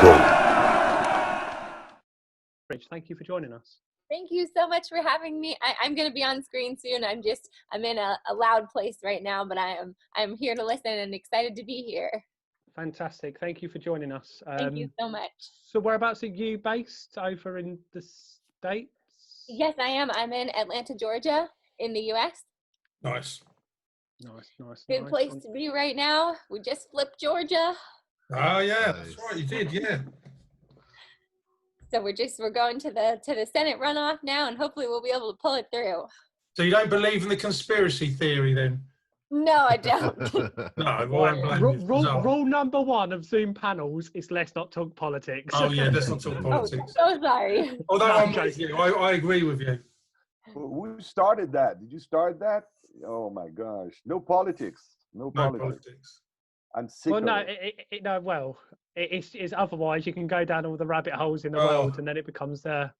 Gallico. Rich, thank you for joining us. Thank you so much for having me. I'm going to be on screen soon. I'm in a loud place right now, but I'm here to listen and excited to be here. Fantastic. Thank you for joining us. Thank you so much. So whereabouts are you based over in the States? Yes, I am. I'm in Atlanta, Georgia in the US. Nice. Good place to be right now. We just flipped Georgia. Oh yeah, that's right. You did, yeah. So we're going to the Senate runoff now, and hopefully we'll be able to pull it through. So you don't believe in the conspiracy theory then? No, I don't. No, I won't blame you. Rule number one of Zoom panels is let's not talk politics. Oh yeah, let's not talk politics. Oh, so sorry. Although I'm with you, I agree with you. Who started that? Did you start that? Oh my gosh, no politics. No politics. I'm sick of it. It's otherwise you can go down all the rabbit holes in the world, and then it becomes I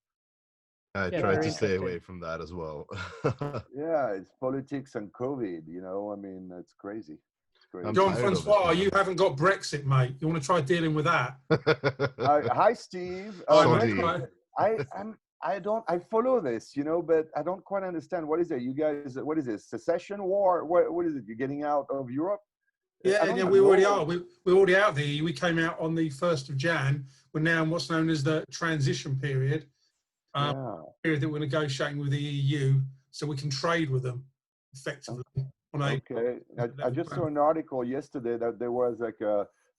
try to stay away from that as well. Yeah, it's politics and COVID, I mean, it's crazy. Jean-Francois, you haven't got Brexit, mate. You want to try dealing with that? Hi, Steve. I follow this, but I don't quite understand. What is it? You guys, what is this? Secession war? What is it? You're getting out of Europe? Yeah, we already are. We're already out there. We came out on the 1st of Jan. We're now in what's known as the transition period. Period that we're negotiating with the EU so we can trade with them effectively. Okay. I just saw an article yesterday that there was like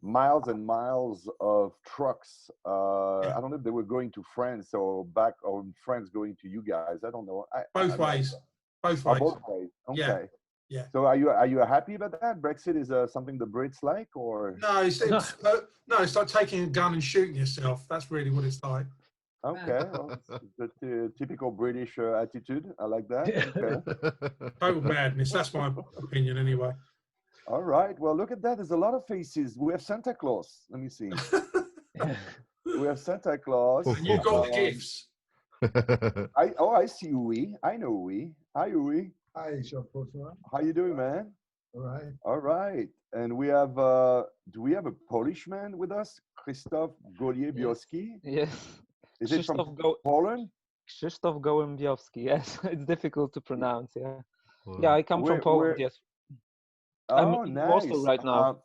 miles and miles of trucks. I don't know if they were going to France or back, or France going to you guys. I don't know. Both ways. Both ways. Both ways. Okay. Yeah. So are you happy about that? Brexit is something the Brits like, or no? It's like taking a gun and shooting yourself. That's really what it's like. Okay, well, the typical British attitude. I like that. Okay. Total madness. That's my opinion, anyway. All right. Well, look at that. There's a lot of faces. We have Santa Claus. Let me see. We have Santa Claus. And you got the gifts. I see Uwe. I know Uwe. Hi, Uwe. Hi, Jean-Francois. How you doing, man? All right. All right. And we have, do we have a Polish man with us? Krzysztof Gołębiowski? Yes. Is it from Poland? Krzysztof Gołębiowski, yes. It's difficult to pronounce, yeah. Yeah, I come from Poland, yes. I'm in Moscow right now.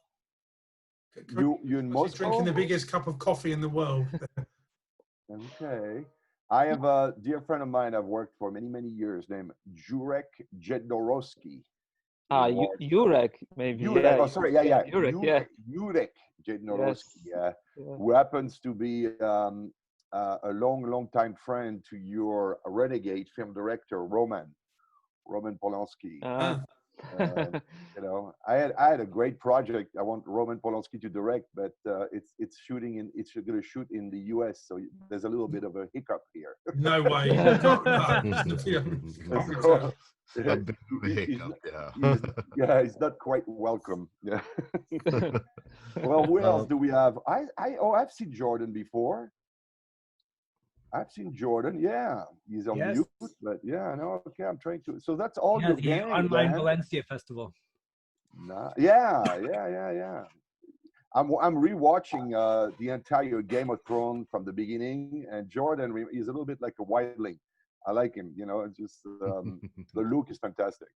You in Moscow? Drinking the biggest cup of coffee in the world. Okay. I have a dear friend of mine I've worked for many, many years named Jurek Jednorowski. Jurek, maybe. Jurek, yeah. oh, sorry, yeah. Jurek Jednorowski, yes. Who happens to be a long time friend to your renegade film director, Roman Polanski. I had a great project. I want Roman Polanski to direct, but it's going to shoot in the US, so there's a little bit of a hiccup here. No way. He's not quite welcome. Yeah. Well, who else do we have? I've seen Jordan before. I've seen Jordan. Yeah, he's on mute, but okay. I'm trying to. So that's all. Yeah, the online Valencia festival. Yeah. I'm rewatching the entire Game of Thrones from the beginning, and Jordan is a little bit like a wildling. I like him. It's just the look is fantastic.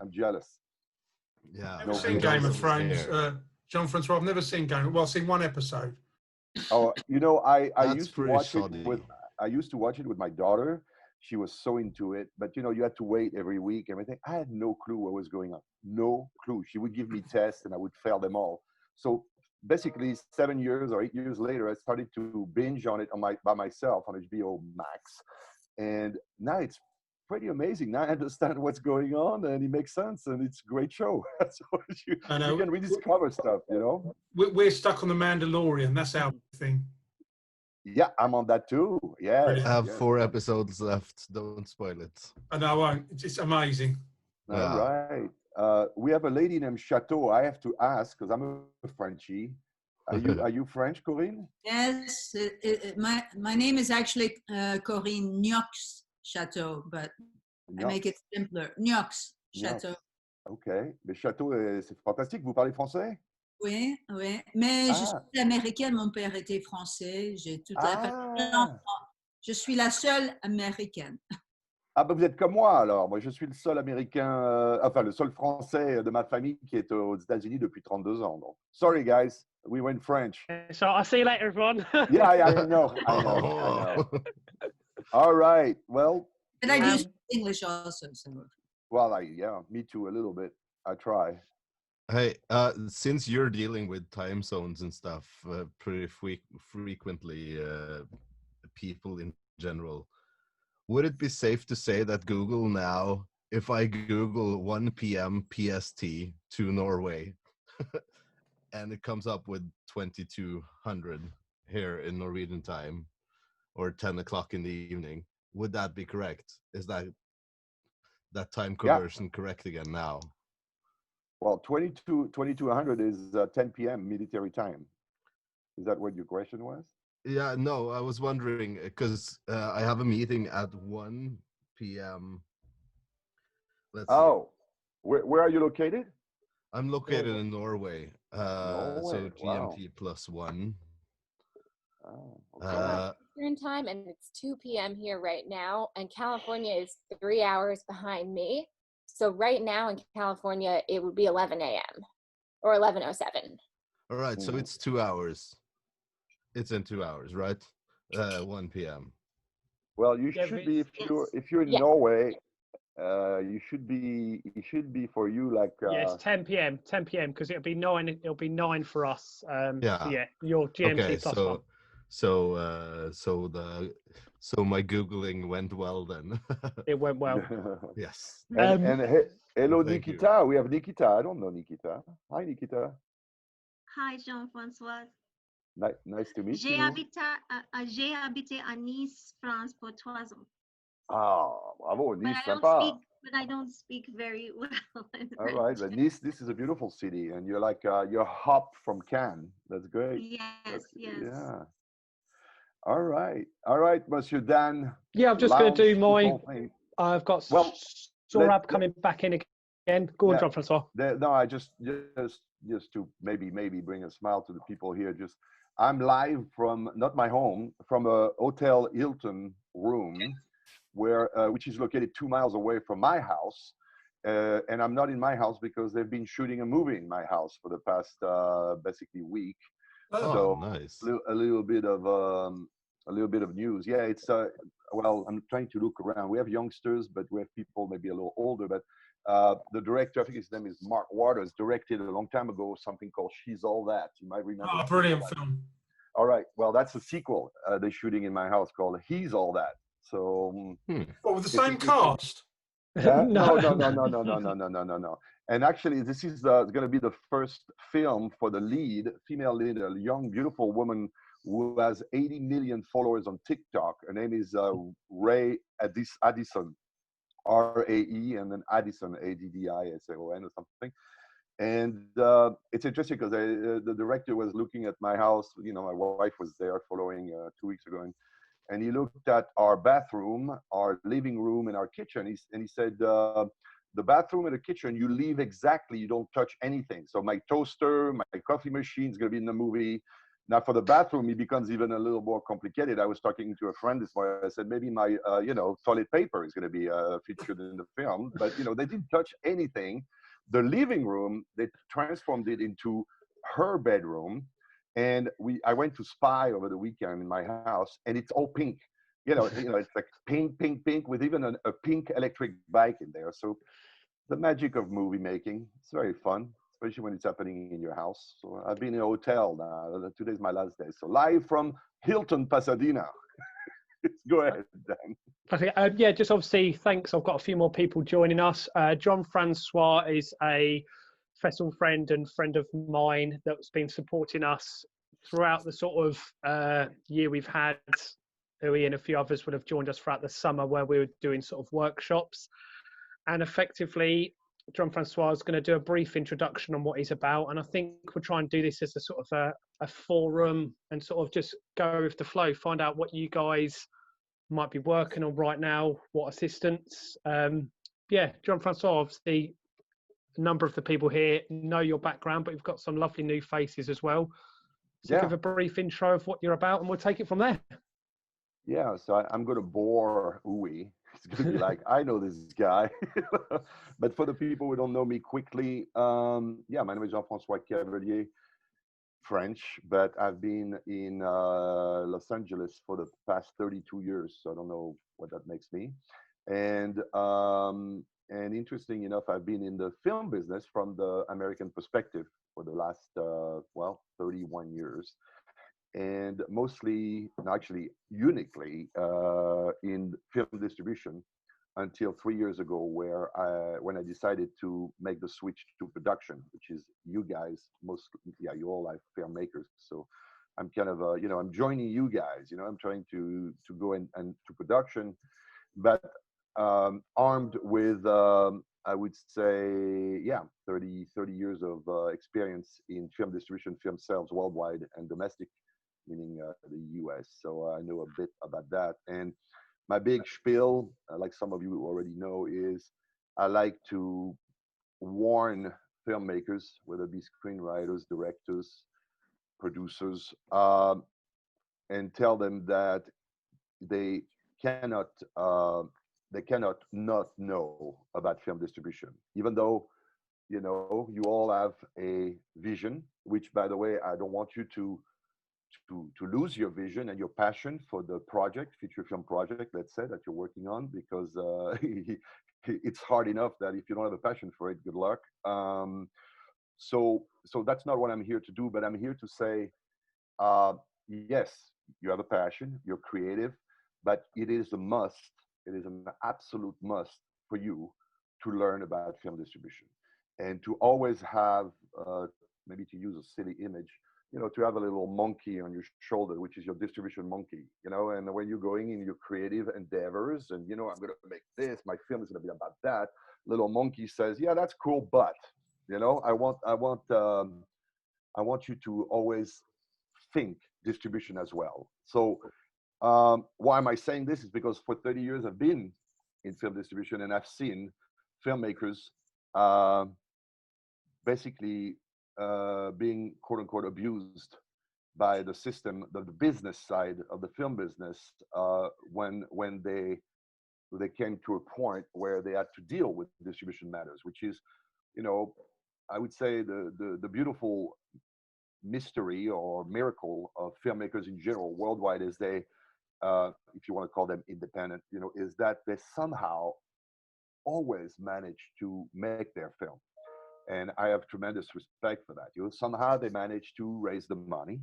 I'm jealous. Yeah. I've never seen Game of Thrones. Jean-Francois, I've never seen I've seen one episode. Oh, I used to watch it I used to watch it with my daughter. She was so into it, but you had to wait every week, everything. I had no clue what was going on. No clue. She would give me tests and I would fail them all. So basically 7 years or 8 years later, I started to binge on it by myself on HBO Max. And now it's pretty amazing. Now I understand what's going on and it makes sense and it's a great show. So you can rediscover stuff, We're stuck on The Mandalorian. That's our thing. Yeah, I'm on that too. Yeah. I have 4 episodes left. Don't spoil it. And I won't. It's amazing. All right. We have a lady named Chateau. I have to ask because I'm a Frenchie. Are you French, Corinne? Yes. My name is actually Corinne Niox Chateau, but I make it simpler. Niox Chateau. Ok. Mais Chateau, c'est fantastique. Vous parlez français? Oui, oui. Mais je suis américaine, mon père était français. J'ai toute la famille. Je suis la seule américaine. Ah ben vous êtes comme moi alors. Moi je suis le seul américain, enfin le seul français de ma famille qui est aux États-Unis depuis 32 ans. Donc. Sorry guys, we went French. So I'll see you later, everyone. Yeah, I know. All right, well. And I do speak English also. So. Well, yeah, me too a little bit. I try. Hey, since you're dealing with time zones and stuff pretty frequently, people in general, would it be safe to say that Google now, if I Google 1 p.m. PST to Norway, and it comes up with 2200 here in Norwegian time, or 10 o'clock in the evening, would that be correct? Is that time conversion correct again now? Well, 2200 is 10 p.m. military time. Is that what your question was? Yeah, no, I was wondering because I have a meeting at 1 p.m. Let's see. Where are you located? I'm located in Norway. So GMT +1. Oh, okay. Eastern time, and it's 2 p.m. here right now, and California is 3 hours behind me. So right now in California, it would be 11 a.m. or 11:07. All right, so it's 2 hours. It's in 2 hours, right? 1 p.m. Well, you should be if you're in Norway. It should be for you like. Yes, 10 p.m. 10 p.m. because it'll be 9. It'll be 9 for us. Yeah. So your GMT +1. So my Googling went well then. It went well. Yes. And hello, Thank Nikita. We have Nikita. I don't know Nikita. Hi, Nikita. Hi, Jean-François. Nice to meet you. J'ai habité à Nice, France pour 3 ans. Ah, bravo, Nice, sympa. But I don't speak very well. All right, but Nice, this is a beautiful city, and you're like you're hop from Cannes. That's great. Yes. Yeah. All right, Monsieur Dan. Yeah, I'm just going to do my. I've got Sorab coming back in again. Go on, Jean-Francois. No, I just to maybe bring a smile to the people here. I'm live from not my home, from a Hotel Hilton room, which is located 2 miles away from my house. And I'm not in my house because they've been shooting a movie in my house for the past basically week. So nice. A little bit of news. Yeah, it's well, I'm trying to look around. We have youngsters, but we have people maybe a little older. But the director, I think his name is Mark Waters, directed a long time ago something called She's All That. You might remember. Oh, brilliant film. All right. Well, that's a sequel they're shooting in my house called He's All That. So. What, with the same cast? No. And actually, this is going to be the first film for the female lead, a young, beautiful woman who has 80 million followers on TikTok. Her name is Ray Addison, R-A-E, and then Addison, A-D-D-I-S-O-N or something. And it's interesting because the director was looking at my house. You know, my wife was there following 2 weeks ago, and he looked at our bathroom, our living room, and our kitchen. And he said, the bathroom and the kitchen, you leave exactly, you don't touch anything. So my toaster, my coffee machine is going to be in the movie. Now for the bathroom, it becomes even a little more complicated. I was talking to a friend this morning. I said, maybe my, toilet paper is going to be featured in the film. But, they didn't touch anything. The living room, they transformed it into her bedroom. And I went to spy over the weekend in my house, and it's all pink. It's like pink, with even a pink electric bike in there. So the magic of movie making, it's very fun, especially when it's happening in your house. So I've been in a hotel now. Today's my last day. So live from Hilton, Pasadena. Go ahead, Dan. Yeah, just obviously, thanks. I've got a few more people joining us. Jean-Francois is a festival friend and friend of mine that's been supporting us throughout the sort of year we've had. Louis and a few others would have joined us throughout the summer where we were doing sort of workshops. And effectively, Jean-Francois is going to do a brief introduction on what he's about. And I think we'll try and do this as a sort of a forum and sort of just go with the flow, find out what you guys might be working on right now, what assistance. Jean-Francois, obviously, a number of the people here know your background, but we've got some lovely new faces as well. So give a brief intro of what you're about, and we'll take it from there. Yeah, so I'm going to bore Uwe. It's going to be like, I know this guy. But for the people who don't know me quickly, yeah, my name is Jean-Francois Cavelier, French, but I've been in Los Angeles for the past 32 years, so I don't know what that makes me. And interesting enough, I've been in the film business from the American perspective for the last, 31 years. And mostly, actually uniquely, in film distribution until 3 years ago, when I decided to make the switch to production, which is you guys, you all are filmmakers. So I'm kind of, I'm joining you guys, I'm trying to go and to production, but armed with, I would say, 30 years of experience in film distribution, film sales worldwide and domestic, meaning the US. So I know a bit about that. And my big spiel, like some of you already know, is I like to warn filmmakers, whether it be screenwriters, directors, producers, and tell them that they cannot not know about film distribution, even though you all have a vision, which, by the way, I don't want you to lose your vision and your passion for the project, feature film project, let's say, that you're working on, because it's hard enough that if you don't have a passion for it, good luck. So that's not what I'm here to do, but I'm here to say, yes, you have a passion, you're creative, but it is a must, it is an absolute must for you to learn about film distribution and to always have, maybe to use a silly image, to have a little monkey on your shoulder, which is your distribution monkey, and when you're going in your creative endeavors and, I'm going to make this, my film is going to be about that, little monkey says, yeah, that's cool, but, I want you to always think distribution as well. So why am I saying this is because for 30 years I've been in film distribution and I've seen filmmakers basically being quote unquote abused by the system, the business side of the film business, when they came to a point where they had to deal with distribution matters, which is, I would say the beautiful mystery or miracle of filmmakers in general worldwide is they, if you want to call them independent, is that they somehow always manage to make their film. And I have tremendous respect for that. Somehow they manage to raise the money.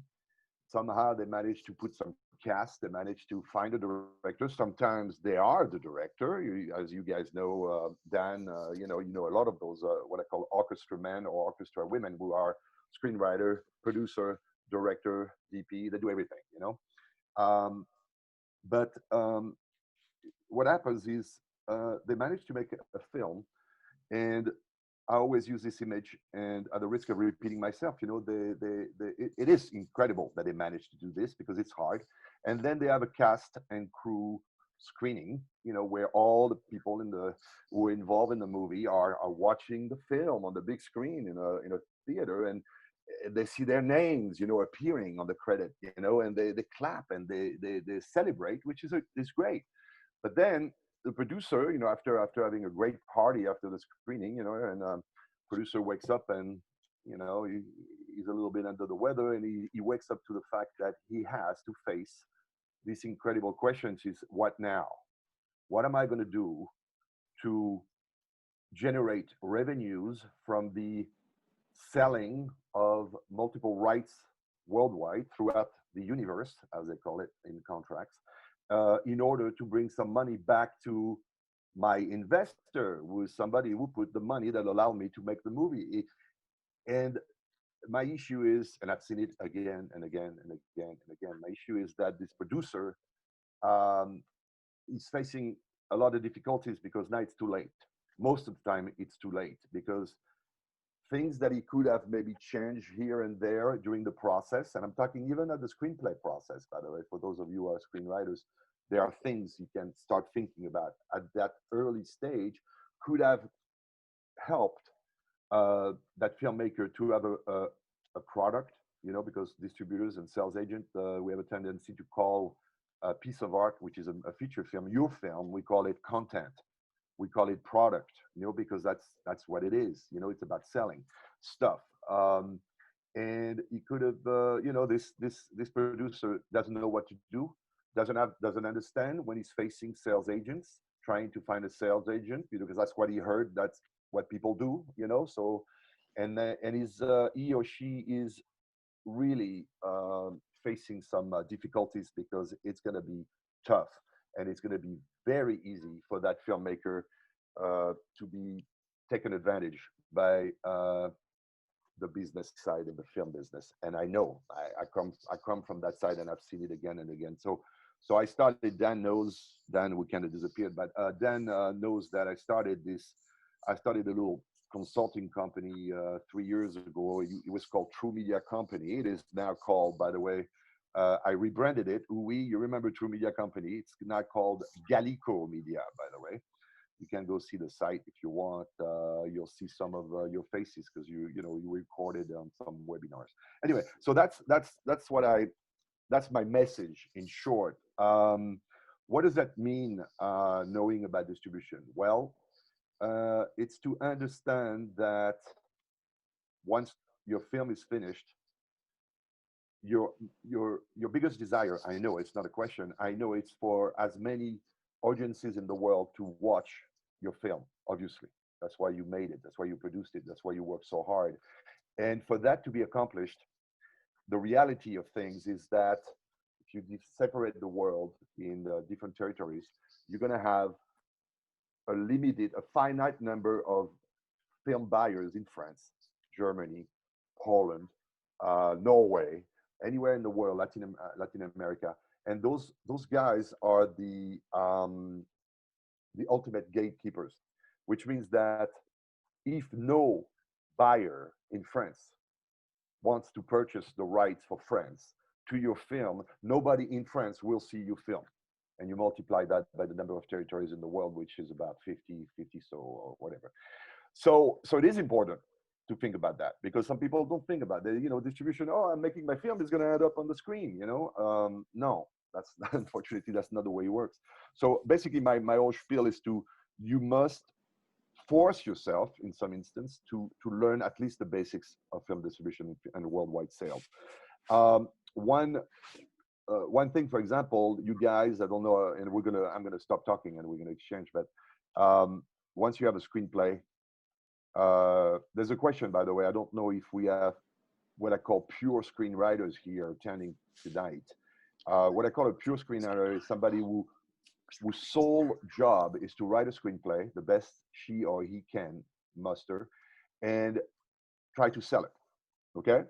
Somehow they manage to put some cast. They manage to find a director. Sometimes they are the director. As you guys know, Dan, you know a lot of those, what I call orchestra men or orchestra women, who are screenwriter, producer, director, DP. They do everything, But what happens is they manage to make a film, and I always use this image, and at the risk of repeating myself, it is incredible that they manage to do this because it's hard. And then they have a cast and crew screening, where all the people who are involved in the movie are watching the film on the big screen in a theater, and they see their names, appearing on the credit, and they clap and they celebrate, which is great. But then the producer, after having a great party after the screening, and producer wakes up and, he's a little bit under the weather, and he wakes up to the fact that he has to face these incredible questions: is what now? What am I going to do to generate revenues from the selling of multiple rights worldwide throughout the universe, as they call it in contracts, in order to bring some money back to my investor, who is somebody who put the money that allowed me to make the movie. And my issue is, and I've seen it again and again and again and again, my issue is that this producer is facing a lot of difficulties because now it's too late. Most of the time it's too late, because things that he could have maybe changed here and there during the process, and I'm talking even at the screenplay process, by the way, for those of you who are screenwriters, there are things you can start thinking about at that early stage, could have helped that filmmaker to have a product, because distributors and sales agent, we have a tendency to call a piece of art, which is a feature film, your film, we call it content. We call it product, because that's what it is. It's about selling stuff. And he could have, this producer doesn't know what to do, doesn't understand when he's facing sales agents, trying to find a sales agent, because that's what he heard. That's what people do, So, and he or she is really facing some difficulties, because it's going to be tough, and it's going to be very easy for that filmmaker to be taken advantage by the business side of the film business. And I know I come from that side, and I've seen it again and again. So I started. Dan we kind of disappeared, but Dan knows that I started a little consulting company 3 years ago. It was called True Media Company. It is now called, by the way, I rebranded it. You remember True Media Company? It's now called Gallico Media, by the way. You can go see the site if you want. You'll see some of your faces, because you recorded some webinars. Anyway, so that's my message in short. What does that mean, knowing about distribution? Well, it's to understand that once your film is finished, your biggest desire, I know it's not a question, I know it's for as many audiences in the world to watch your film. Obviously, that's why you made it, that's why you produced it, that's why you worked so hard. And for that to be accomplished, the reality of things is that if you separate the world in different territories, you're going to have a finite number of film buyers in France, Germany, Poland, Norway, anywhere in the world, Latin America. And those guys are the ultimate gatekeepers, which means that if no buyer in France wants to purchase the rights for France to your film, nobody in France will see your film. And you multiply that by the number of territories in the world, which is about 50 so, or whatever. So it is important to think about that, because some people don't think about that. Distribution, I'm making my film, is going to end up on the screen, No, unfortunately, that's not the way it works. So basically, my whole spiel is you must force yourself, in some instance, to learn at least the basics of film distribution and worldwide sales. One thing, for example, you guys, I don't know, and I'm gonna stop talking and we're gonna exchange. But once you have a screenplay, there's a question, by the way. I don't know if we have what I call pure screenwriters here attending tonight. What I call a pure screenwriter is somebody whose sole job is to write a screenplay, the best she or he can muster, and try to sell it. Okay,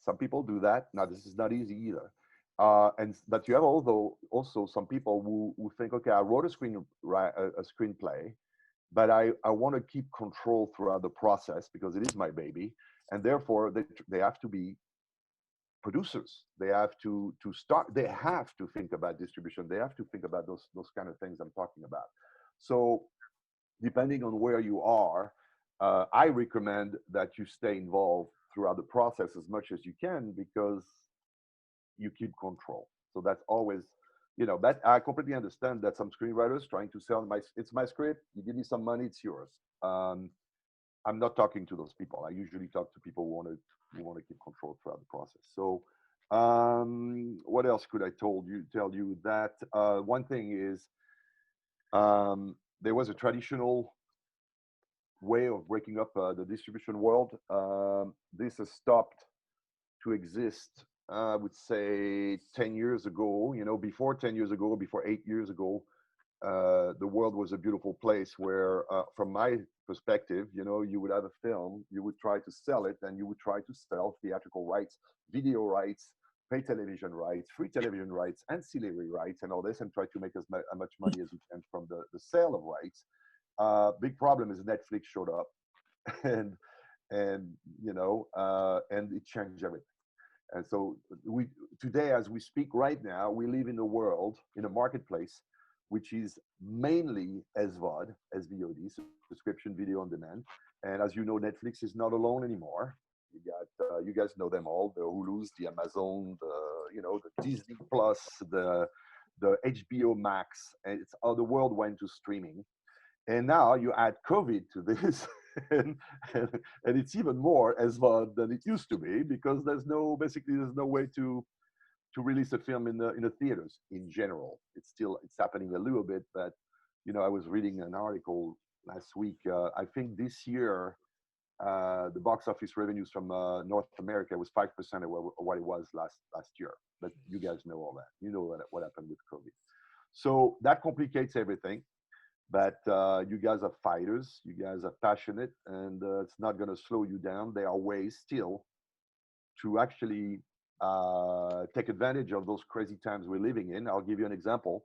some people do that. Now, this is not easy either. But you have also some people who think, okay, I wrote a screenplay, but I want to keep control throughout the process because it is my baby, and therefore they have to be producers. They have to start. They have to think about distribution. They have to think about those kind of things I'm talking about. So, depending on where you are, I recommend that you stay involved throughout the process as much as you can, because you keep control. So that's always, that I completely understand that some screenwriters trying to sell it's my script, you give me some money, it's yours. I'm not talking to those people. I usually talk to people who want to keep control throughout the process. So what else could I tell you that one thing is there was a traditional way of breaking up the distribution world. This has stopped to exist, I would say 10 years ago. Before 10 years ago, before 8 years ago, the world was a beautiful place where, from my perspective, you would have a film, you would try to sell it, and you would try to sell theatrical rights, video rights, pay television rights, free television rights, ancillary rights, and all this, and try to make as much money as you can from the sale of rights. Big problem is Netflix showed up, and it changed everything. And so today, as we speak right now, we live in a world, in a marketplace, which is mainly SVOD, SVOD, subscription video on demand, And as you know, Netflix is not alone anymore. You got, you guys know them all: the Hulu's, the Amazon, the Disney Plus, the HBO Max, and it's how the world went to streaming. And now you add COVID to this, and it's even more as bad than it used to be, because there's no way to release a film in the theaters in general. It's happening a little bit, but I was reading an article last week. I think this year the box office revenues from North America was 5% of what it was last year. But you guys know all that. You know what happened with COVID. So that complicates everything. But you guys are fighters. You guys are passionate, and it's not going to slow you down. There are ways still to actually take advantage of those crazy times we're living in. I'll give you an example.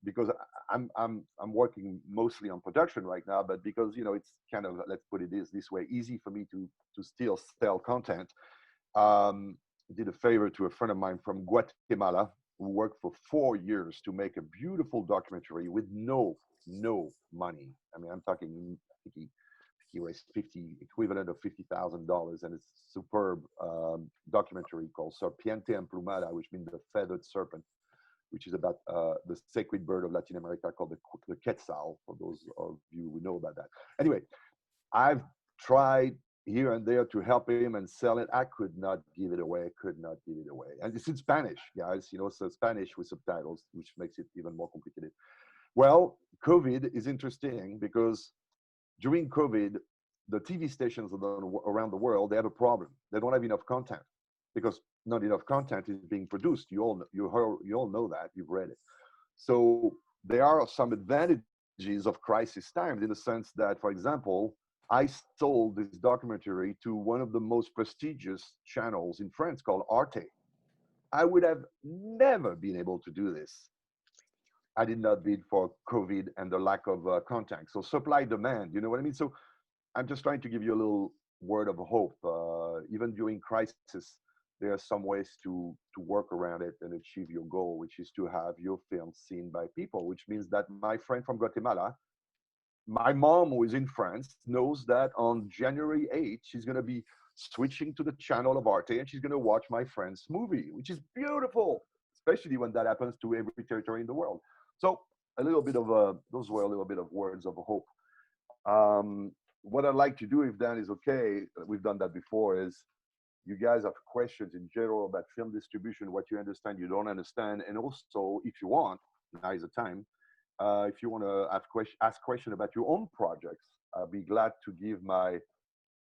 Because I'm working mostly on production right now, but because it's kind of, let's put it this way, easy for me to still sell content. Did a favor to a friend of mine from Guatemala who worked for 4 years to make a beautiful documentary with no money. I mean, I'm talking, I think he raised equivalent of $50,000, and it's a superb documentary called Serpiente Emplumada, which means the feathered serpent, which is about the sacred bird of Latin America called the quetzal, for those of you who know about that. Anyway, I've tried here and there to help him and sell it. I could not give it away, And it's in Spanish, guys, so Spanish with subtitles, which makes it even more complicated. Well, COVID is interesting because during COVID, the TV stations around the world, they have a problem. They don't have enough content, because not enough content is being produced. You all know that. You've read it. So there are some advantages of crisis times, in the sense that, for example, I sold this documentary to one of the most prestigious channels in France called Arte. I would have never been able to do this. I did not bid for COVID and the lack of content. So supply demand, you know what I mean? So I'm just trying to give you a little word of hope. Even during crisis, there are some ways to work around it and achieve your goal, which is to have your film seen by people, which means that my friend from Guatemala, my mom, who is in France, knows that on January 8th, she's going to be switching to the channel of Arte, and she's going to watch my friend's movie, which is beautiful, especially when that happens to every territory in the world. So those were a little bit of words of hope. What I'd like to do, if Dan is okay, we've done that before, is you guys have questions in general about film distribution, what you understand, you don't understand, and also, if you want, now is the time, if you want to ask questions about your own projects, I'll be glad to give my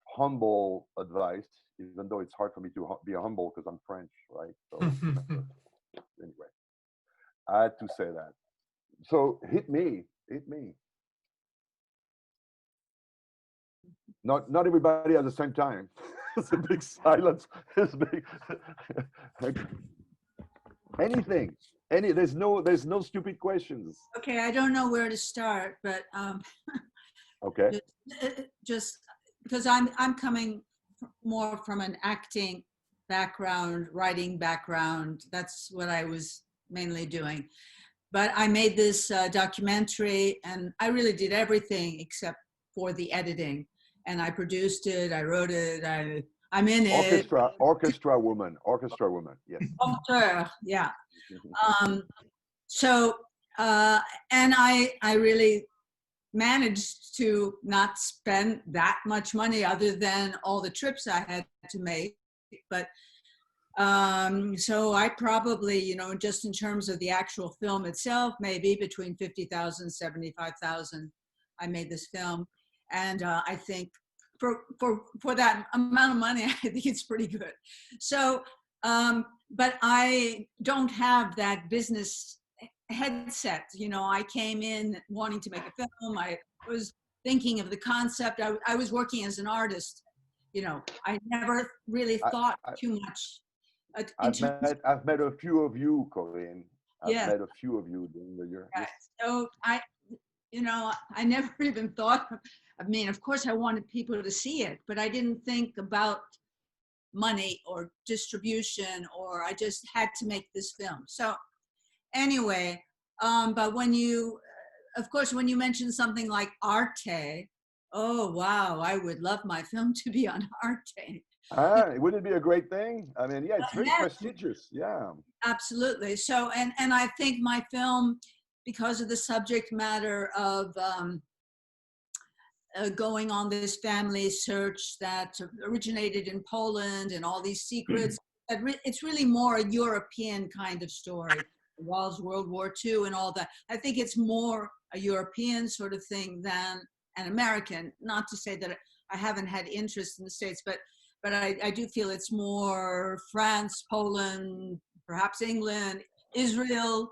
humble advice, even though it's hard for me to be humble because I'm French, right? So anyway, I had to say that. So hit me. Not everybody at the same time. It's a big silence. It's big. Anything. There's no stupid questions. Okay, I don't know where to start, but okay. Just because I'm coming more from an acting background, writing background. That's what I was mainly doing. But I made this documentary, and I really did everything except for the editing. And I produced it, I wrote it, I'm in it. Orchestra woman, yes. Auteur, yeah. And I really managed to not spend that much money, other than all the trips I had to make. But so I probably, just in terms of the actual film itself, maybe between 50,000 and 75,000, I made this film. And I think for that amount of money, I think it's pretty good. So, but I don't have that business headset. I came in wanting to make a film. I was thinking of the concept. I was working as an artist. I never really thought too much. I've met a few of you, Corinne. I've Yeah. met a few of you during the year. Right. So I never even thought, of course I wanted people to see it, but I didn't think about money or distribution, or I just had to make this film. So anyway, but when you mention something like Arte, Oh, wow. I would love my film to be on Arte. Wouldn't it be a great thing? I mean, yeah, it's very Yes, prestigious. Yeah. absolutely. So, and I think my film, because of the subject matter of going on this family search that originated in Poland and all these secrets, it's really more a European kind of story. It involves World War II and all that. I think it's more a European sort of thing than an American. Not to say that I haven't had interest in the States, but I do feel it's more France, Poland, perhaps England, Israel,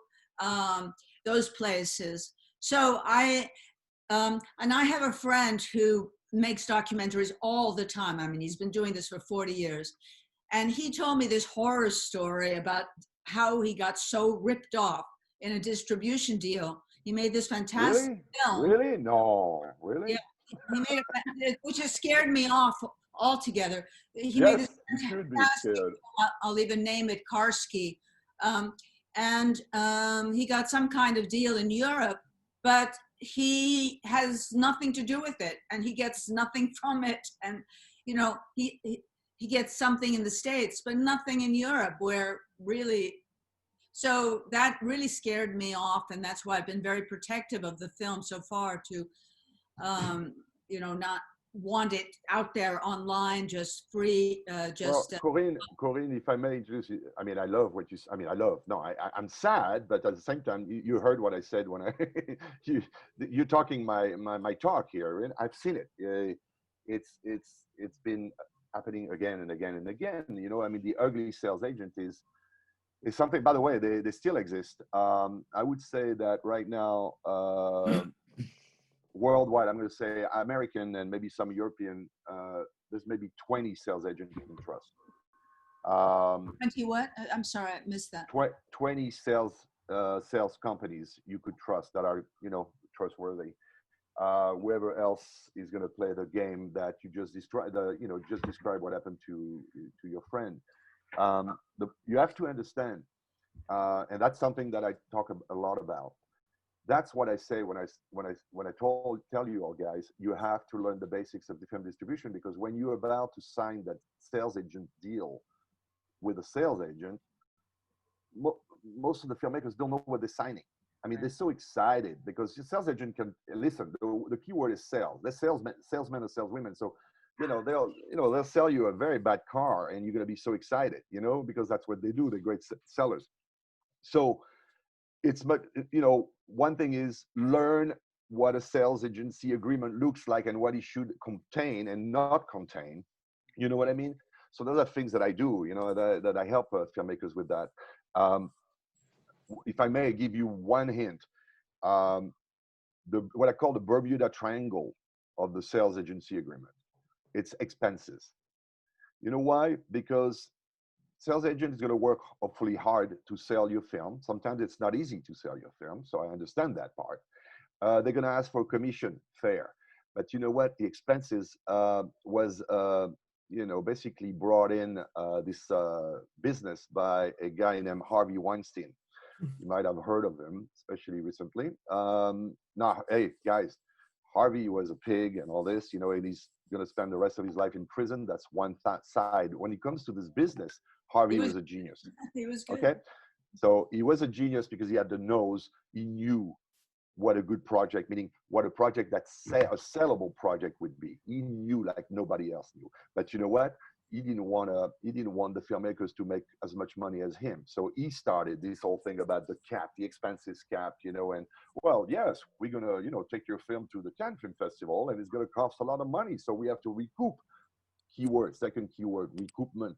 those places. So and I have a friend who makes documentaries all the time. I mean, he's been doing this for 40 years. And he told me this horror story about how he got so ripped off in a distribution deal. He made this fantastic film. Really? No, really? Yeah, he made it, which has scared me off altogether. He Yes, made this you should be scared. I'll even name it Karski. He got some kind of deal in Europe, but he has nothing to do with it, and he gets nothing from it. And you know, he gets something in the States, but nothing in Europe, where really. So that really scared me off, and that's why I've been very protective of the film so far, to you know, not want it out there online, just free. Well, Corinne, if I may introduce you, I mean, I love what you. I mean, I love. No, I'm sad, but at the same time, you heard what I said when you're talking my talk here, and I've seen it. It's been happening again and again and again. You know, I mean, the ugly sales agent is something. By the way, they still exist. I would say that right now. Worldwide, I'm going to say American and maybe some European, there's maybe 20 sales agents you can trust. 20 what? I'm sorry, I missed that. 20 sales companies you could trust that are, you know, trustworthy. Whoever else is going to play the game that you just described, just describe what happened to your friend. You have to understand, and that's something that I talk a lot about. That's what I say when I tell you all guys, you have to learn the basics of the film distribution, because when you're about to sign that sales agent deal with a sales agent, most of the filmmakers don't know what they're signing. I mean, they're so excited because the sales agent can listen. The key word is sales. They're salesmen or saleswomen. So, they'll sell you a very bad car, and you're gonna be so excited, because that's what they do. They're great sellers. So. It's one thing is learn what a sales agency agreement looks like and what it should contain and not contain. You know what I mean? So those are things that I do, that I help filmmakers with that. If I may give you one hint, what I call the Bermuda Triangle of the sales agency agreement, it's expenses. You know why? Because sales agent is going to work hopefully hard to sell your film. Sometimes it's not easy to sell your film, so I understand that part. They're going to ask for a commission, fair. But you know what? The expenses was, basically brought in this business by a guy named Harvey Weinstein. You might have heard of him, especially recently. Now, hey, guys, Harvey was a pig and all this, and he's going to spend the rest of his life in prison. That's one side. When it comes to this business, Harvey was a genius. He was good. Okay, so he was a genius because he had the nose. He knew what a good project, meaning what a project that's a sellable project would be. He knew like nobody else knew. But you know what? He didn't want the filmmakers to make as much money as him. So he started this whole thing about the cap, the expenses cap, and well, yes, we're gonna, take your film to the Cannes Film Festival, and it's gonna cost a lot of money. So we have to recoup. Keyword, second keyword, recoupment.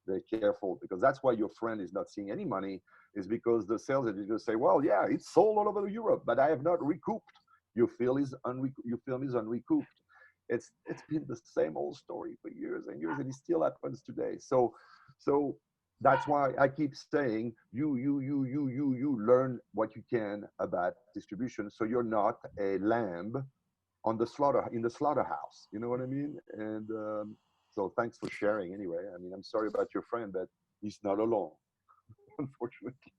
Very careful, because that's why your friend is not seeing any money, is because the sales agent is going to say, well, yeah, it's sold all over Europe, but I have not recouped. Your film is unrecouped. It's been the same old story for years and years, and it still happens today. So that's why I keep saying you learn what you can about distribution, so you're not a lamb in the slaughterhouse. You know what I mean? And so thanks for sharing anyway. I mean, I'm sorry about your friend, but he's not alone, unfortunately.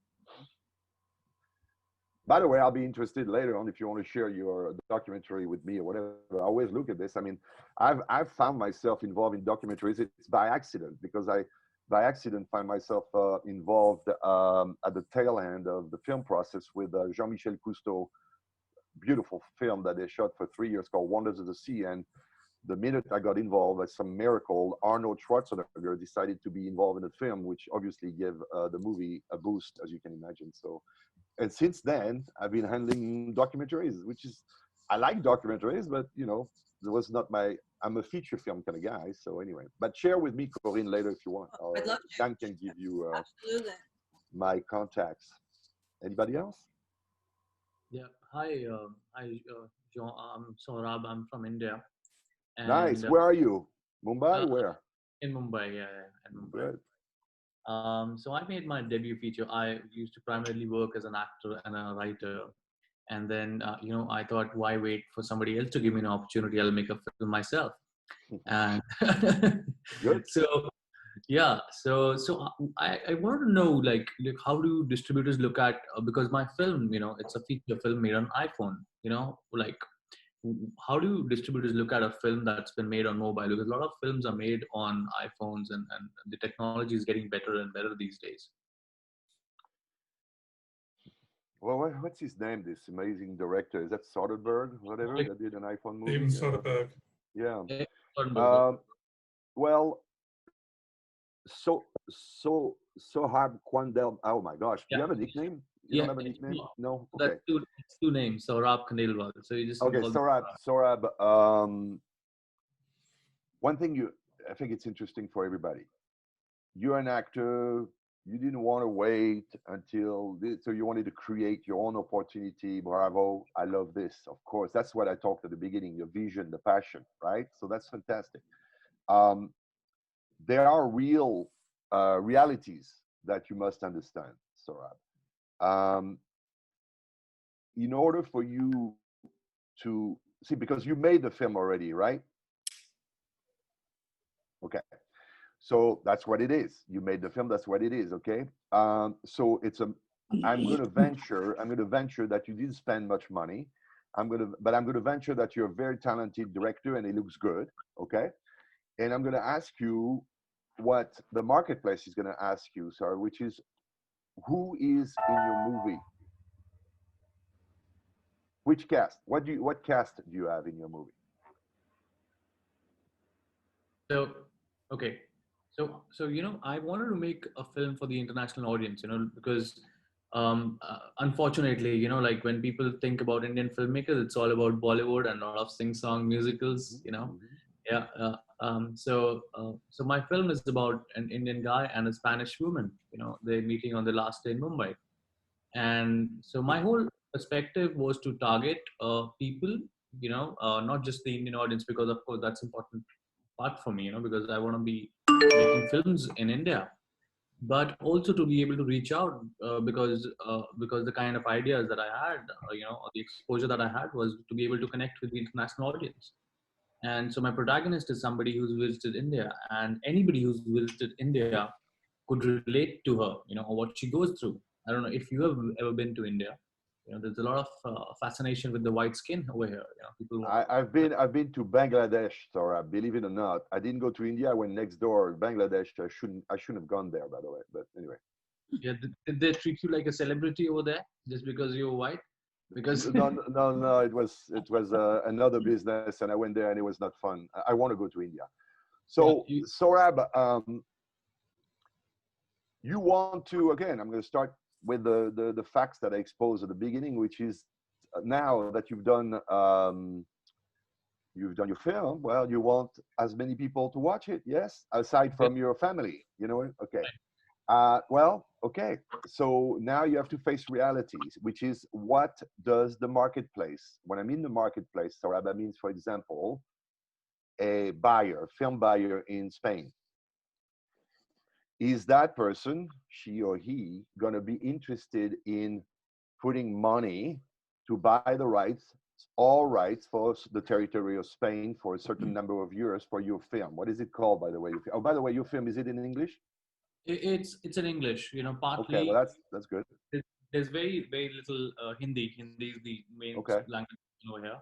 By the way, I'll be interested later on if you want to share your documentary with me or whatever. I always look at this. I mean, I've found myself involved in documentaries. It's by accident, because I, by accident, find myself involved at the tail end of the film process with Jean-Michel Cousteau, beautiful film that they shot for 3 years called Wonders of the Sea. And the minute I got involved, as some miracle, Arnold Schwarzenegger decided to be involved in the film, which obviously gave the movie a boost, as you can imagine. So, and since then, I've been handling documentaries, which is, I like documentaries, but you know, it was not my, I'm a feature film kind of guy. So anyway, but share with me, Corinne, later if you want. I'd love to. Dan can give you Absolutely. my contacts. Anybody else? Yeah. Hi, Jean. I'm Saurabh. I'm from India. And, nice. Where are you? Mumbai? Where? In Mumbai, yeah, in Mumbai. Good. So I made my debut feature. I used to primarily work as an actor and a writer. And then, you know, I thought, why wait for somebody else to give me an opportunity? I'll make a film myself. And good. So, yeah. So I wanted to know, like how do distributors look at, because my film, you know, it's a feature film made on iPhone, you know, like how do distributors look at a film that's been made on mobile? Because a lot of films are made on iPhones, and the technology is getting better and better these days. Well, what's his name? This amazing director, is that Soderbergh, whatever, that did an iPhone movie? Steven Soderbergh. Yeah. Well, Sohab Kwandel. Oh my gosh, do you have a nickname? You don't have a nickname? No. Okay. That's two names, Saurabh Khandelwal. So you just okay. Saurabh. One thing I think it's interesting for everybody. You're an actor. You didn't want to wait until this, so you wanted to create your own opportunity. Bravo. I love this. Of course, that's what I talked at the beginning, your vision, the passion, right? So that's fantastic. There are real realities that you must understand, Saurabh. In order for you to see, because you made the film already, right? Okay. So that's what it is. You made the film. That's what it is. Okay. So it's I'm going to venture that you didn't spend much money. But I'm going to venture that you're a very talented director and it looks good. Okay. And I'm going to ask you what the marketplace is going to ask you, sir, which is, who is in your movie? Which cast? What cast do you have in your movie? So, okay. So you know, I wanted to make a film for the international audience, you know, because unfortunately, you know, like when people think about Indian filmmakers, it's all about Bollywood and a lot of sing-song musicals, you know. Yeah. So my film is about an Indian guy and a Spanish woman. You know, they're meeting on the last day in Mumbai, and so my whole perspective was to target people, you know, not just the Indian audience, because of course that's important part for me, you know, because I want to be making films in India, but also to be able to reach out because the kind of ideas that I had, you know, or the exposure that I had was to be able to connect with the international audience. And so my protagonist is somebody who's visited India, and anybody who's visited India could relate to her, you know, or what she goes through. I don't know if you have ever been to India. You know, there's a lot of fascination with the white skin over here. You know, people. I've been to Bangladesh, Sora. Believe it or not, I didn't go to India. I went next door, Bangladesh. I shouldn't have gone there, by the way. But anyway. Yeah, did they treat you like a celebrity over there just because you're white? Because no, it was another business, and I went there, and it was not fun. I want to go to India. So, yeah, Saurabh, you want to, again, I'm going to start with the facts that I exposed at the beginning, which is now that you've done your film, well, you want as many people to watch it, yes, aside from your family, you know, okay. Well, okay, so now you have to face realities, which is, what does the marketplace, when I mean the marketplace, Saurabh, that means, for example, a film buyer in Spain. Is that person, she or he, going to be interested in putting money to buy the rights, all rights for the territory of Spain for a certain number of years for your film? What is it called, by the way? Oh, by the way, your film, is it in English? It's in English, you know, partly. Okay, well, that's good. there's very little Hindi. Hindi is the main language over here.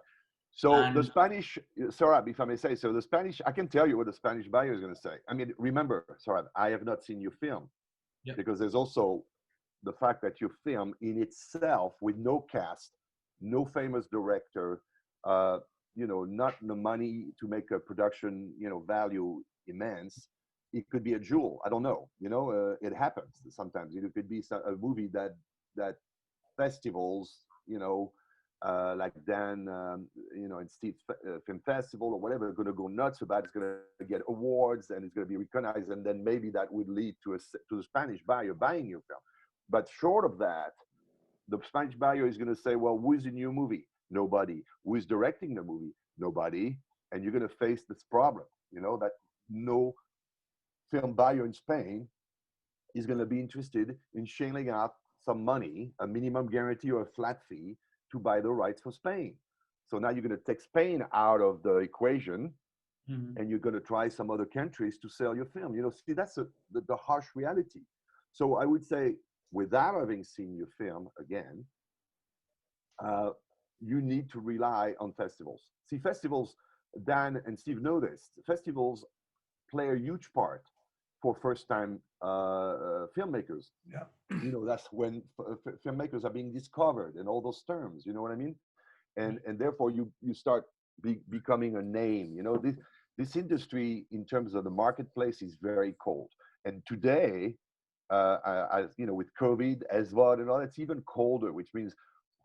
So the Spanish, Saurabh, if I may say so, the Spanish, I can tell you what the Spanish buyer is going to say. I mean, remember, Saurabh, I have not seen your film because there's also the fact that your film in itself with no cast, no famous director, not the money to make a production, value immense. It could be a jewel. I don't know. It happens sometimes. It could be a movie that festivals, like Dan, and Steve's Film Festival or whatever, are going to go nuts about. It's going to get awards and it's going to be recognized, and then maybe that would lead to the Spanish buyer buying your film. But short of that, the Spanish buyer is going to say, well, who is in your movie? Nobody. Who is directing the movie? Nobody. And you're going to face this problem, that no film buyer in Spain is going to be interested in shelling out some money, a minimum guarantee or a flat fee, to buy the rights for Spain. So now you're going to take Spain out of the equation, and you're going to try some other countries to sell your film. See, that's the harsh reality. So I would say, without having seen your film again, you need to rely on festivals. See, festivals, Dan and Steve know this, festivals play a huge part for first-time filmmakers. Yeah. That's when filmmakers are being discovered and all those terms, you know what I mean? And therefore you start becoming a name. This industry in terms of the marketplace is very cold. And today, with COVID, SVOD and all, it's even colder, which means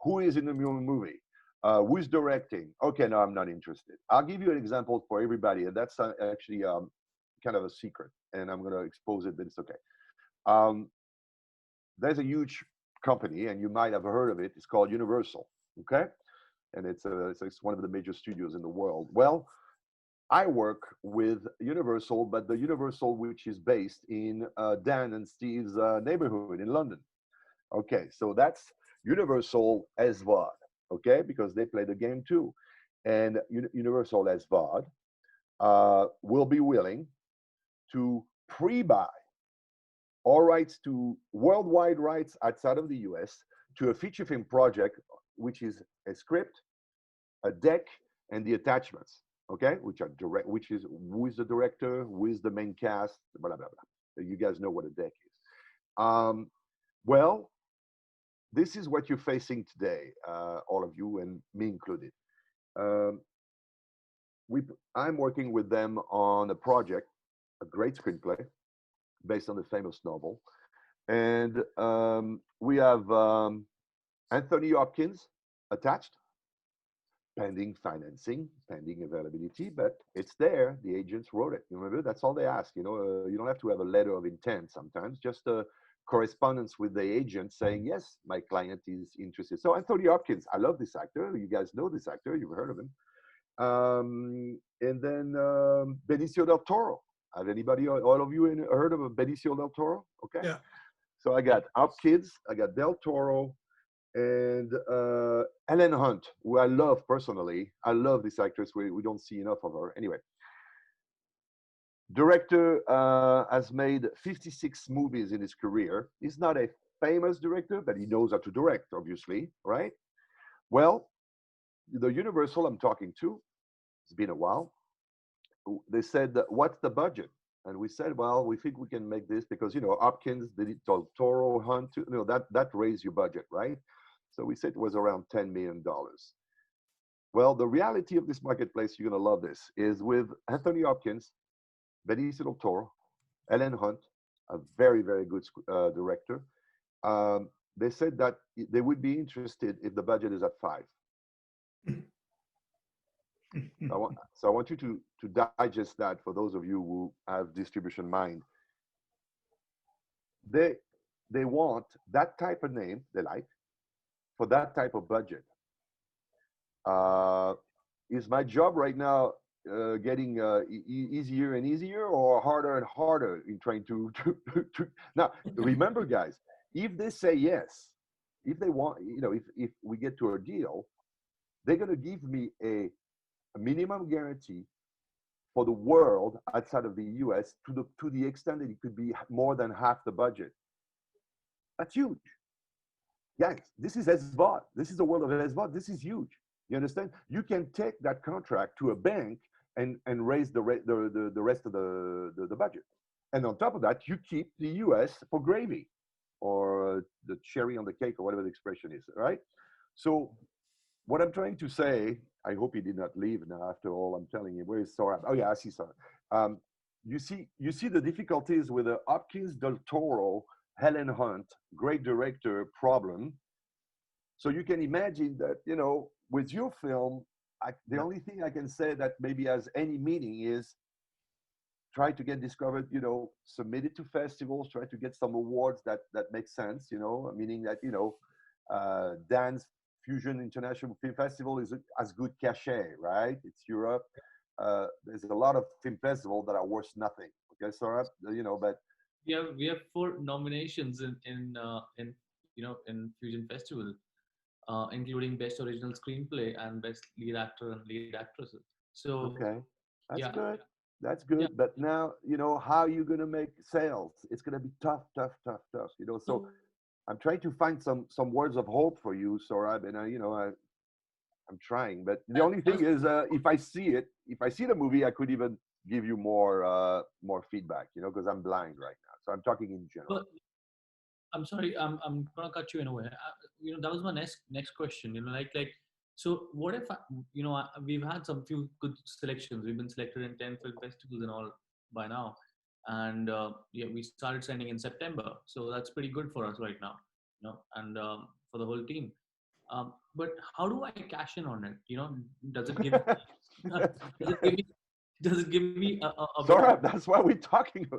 who is in the movie? Who's directing? Okay, no, I'm not interested. I'll give you an example for everybody, and that's actually kind of a secret, and I'm going to expose it, but it's okay. There's a huge company, and you might have heard of it. It's called Universal, okay? And it's one of the major studios in the world. Well, I work with Universal, but the Universal which is based in Dan and Steve's neighborhood in London. Okay, so that's Universal SVOD, okay? Because they play the game too. And Universal SVOD will be willing to pre-buy all rights to worldwide rights outside of the US to a feature film project, which is a script, a deck, and the attachments, okay? Which is who is the director, who is the main cast, blah, blah, blah. You guys know what a deck is. Well, this is what you're facing today, all of you, and me included. I'm working with them on a project, a great screenplay, based on the famous novel. And we have Anthony Hopkins attached, pending financing, pending availability, but it's there. The agents wrote it. You remember, that's all they ask. You don't have to have a letter of intent sometimes, just a correspondence with the agent saying, yes, my client is interested. So Anthony Hopkins, I love this actor. You guys know this actor. You've heard of him. And then Benicio del Toro. Have anybody, all of you, heard of Benicio del Toro? Okay. Yeah. So I got Hopkins, I got Del Toro, and Ellen Hunt, who I love personally. I love this actress. We don't see enough of her. Anyway, director has made 56 movies in his career. He's not a famous director, but he knows how to direct, obviously, right? Well, the Universal I'm talking to, it's been a while. They said, what's the budget? And we said, well, we think we can make this because, Hopkins, Del Toro, Hunt, that raised your budget, right? So we said it was around $10 million. Well, the reality of this marketplace, you're going to love this, is with Anthony Hopkins, Benicio del Toro, Ellen Hunt, a very, very good director. They said that they would be interested if the budget is at 5. So I want you to digest that for those of you who have distribution mind. They want that type of name they like for that type of budget. Is my job right now getting easier and easier or harder and harder in trying to now remember, guys, if they say yes, if they want, if we get to a deal, they're going to give me a minimum guarantee for the world outside of the US to the extent that it could be more than half the budget. That's huge. Guys, this is SVOD. This is the world of SVOD. This is huge. You understand? You can take that contract to a bank and raise the rest of the budget. And on top of that, you keep the US for gravy or the cherry on the cake or whatever the expression is, right? So what I'm trying to say, I hope he did not leave now after all I'm telling you. Where is Sora? Oh yeah, I see Sora. You see the difficulties with the Hopkins Del Toro, Helen Hunt, great director problem. So you can imagine that, you know, with your film, the only thing I can say that maybe has any meaning is try to get discovered, you know, submit it to festivals, try to get some awards that make sense, you know, meaning that, you know, Dance Fusion International Film Festival has good cachet, right? It's Europe. There's a lot of film festivals that are worth nothing. Okay, so you know, but we have 4 nominations in Fusion Festival, including Best Original Screenplay and Best Lead Actor and Lead Actress. So okay, that's good. That's Yeah. good. But now, you know, how are you going to make sales? It's going to be tough, you know. So I'm trying to find some words of hope for you, Sorab, and you know, I'm trying. But the only thing is, if I see the movie, I could even give you more feedback, you know, because I'm blind right now. So I'm talking in general. But I'm sorry, I'm gonna cut you in a way. You know, that was my next question. You know, like so what if we've had some few good selections. We've been selected in 10 film festivals and all by now, and we started sending in September, so that's pretty good for us right now. You know, and for the whole team. But how do I cash in on it? You know, does it give me a Sorry, that's why we're talking.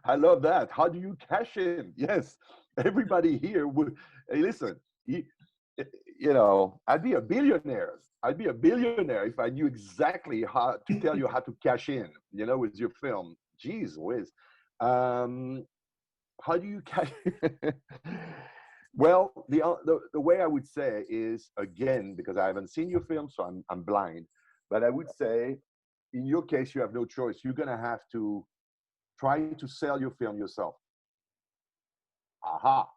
I love that. How do you cash in? Yes, everybody here would. Hey, listen, you know, I'd be a billionaire. I'd be a billionaire if I knew exactly how to tell you how to cash in. You know, with your film. Jeez whiz. How do you cash? Well, the way I would say is, again, because I haven't seen your film, so I'm blind, but I would say, in your case, you have no choice. You're going to have to try to sell your film yourself. Aha.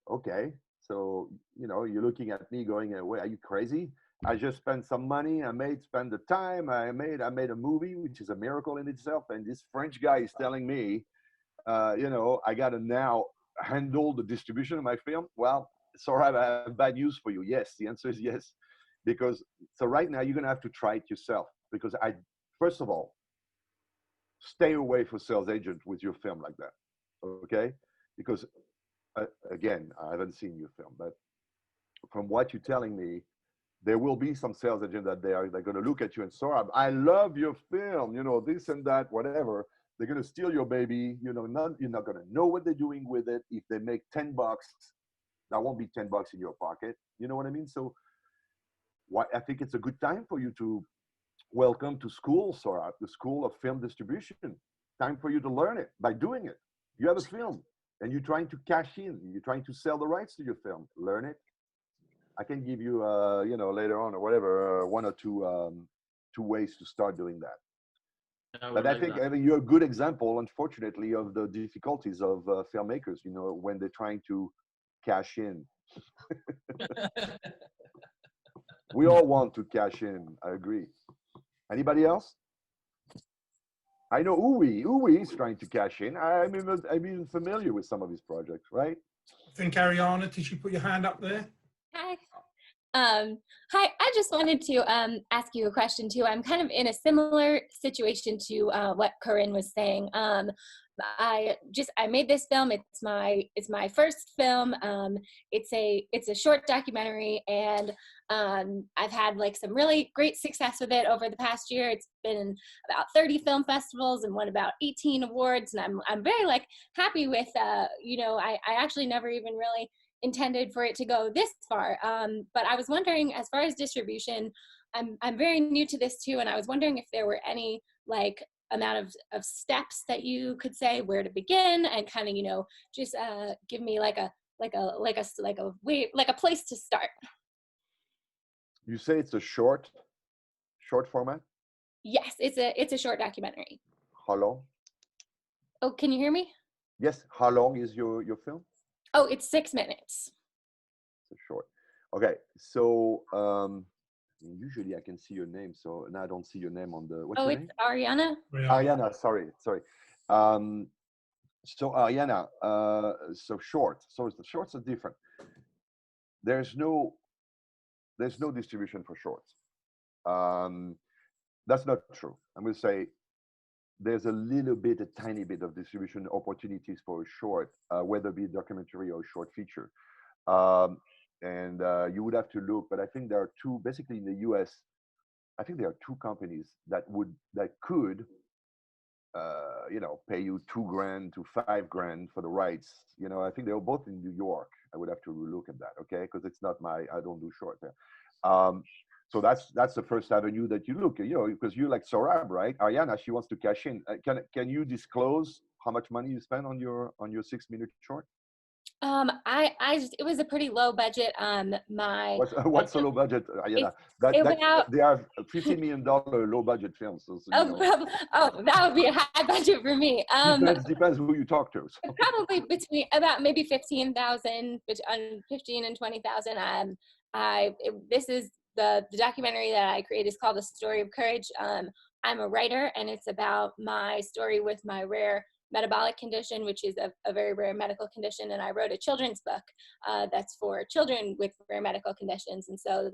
Okay. So, you know, you're looking at me going, wait, are you crazy? I just spent some money. Spend the time. I made a movie, which is a miracle in itself. And this French guy is telling me, you know, I got to now handle the distribution of my film. Well, sorry, I have bad news for you. Yes, the answer is yes. Because so right now you're going to have to try it yourself. Because first of all, stay away from sales agent with your film like that. Okay? Because again, I haven't seen your film, but from what you're telling me, there will be some sales agent that they're going to look at you and Sorab, I love your film, you know, this and that, whatever. They're going to steal your baby. You know, you're not going to know what they're doing with it. If they make $10, that won't be $10 in your pocket. You know what I mean? So I think it's a good time for you to welcome to school, Sorab, the School of Film Distribution. Time for you to learn it by doing it. You have a film and you're trying to cash in. You're trying to sell the rights to your film. Learn it. I can give you, you know, later on or whatever, 1 or 2 ways to start doing that. But I think you're a good example, unfortunately, of the difficulties of filmmakers, you know, when they're trying to cash in. We all want to cash in. I agree. Anybody else? I know Uwe is trying to cash in. I'm even familiar with some of his projects, right? I think Ariana, did you put your hand up there? Hi. Hi, I just wanted to ask you a question too. I'm kind of in a similar situation to what Corinne was saying. I made this film. It's my first film. It's a short documentary, and I've had like some really great success with it over the past year. It's been in about 30 film festivals and won about 18 awards, and I'm very like happy with you know, I actually never even really intended for it to go this far. But I was wondering, as far as distribution, I'm very new to this too, and I was wondering if there were any like amount of steps that you could say where to begin, and kind of, you know, just give me like a place to start. You say it's a short format? Yes, it's a short documentary. How long? Oh, can you hear me? Yes. How long is your film? Oh, it's 6 minutes. a short. Okay, so usually I can see your name, so now I don't see your name on the. What's your name? It's Ariana. Ariana, sorry. So Ariana, so short. So the shorts are different. There's no distribution for shorts. That's not true. I'm going to say there's a tiny bit of distribution opportunities for a short, whether it be a documentary or a short feature. And you would have to look, but I think there are two, basically in the US, I think there are two companies that could, pay you $2,000 to $5,000 for the rights. I think they were both in New York. I would have to look at that, okay? Because it's not I don't do short there. So that's the first avenue that you look at, because you like Sorab, right? Ariana, she wants to cash in. Can you disclose how much money you spend on your 6-minute short? It was a pretty low budget. What's a low budget? They have $15 million low budget films. So that would be a high budget for me. Depends who you talk to. So. Probably between about maybe 15,000, between 15 and 20,000. This is the documentary that I created is called The Story of Courage. I'm a writer, and it's about my story with my rare metabolic condition, which is a very rare medical condition. And I wrote a children's book that's for children with rare medical conditions. And so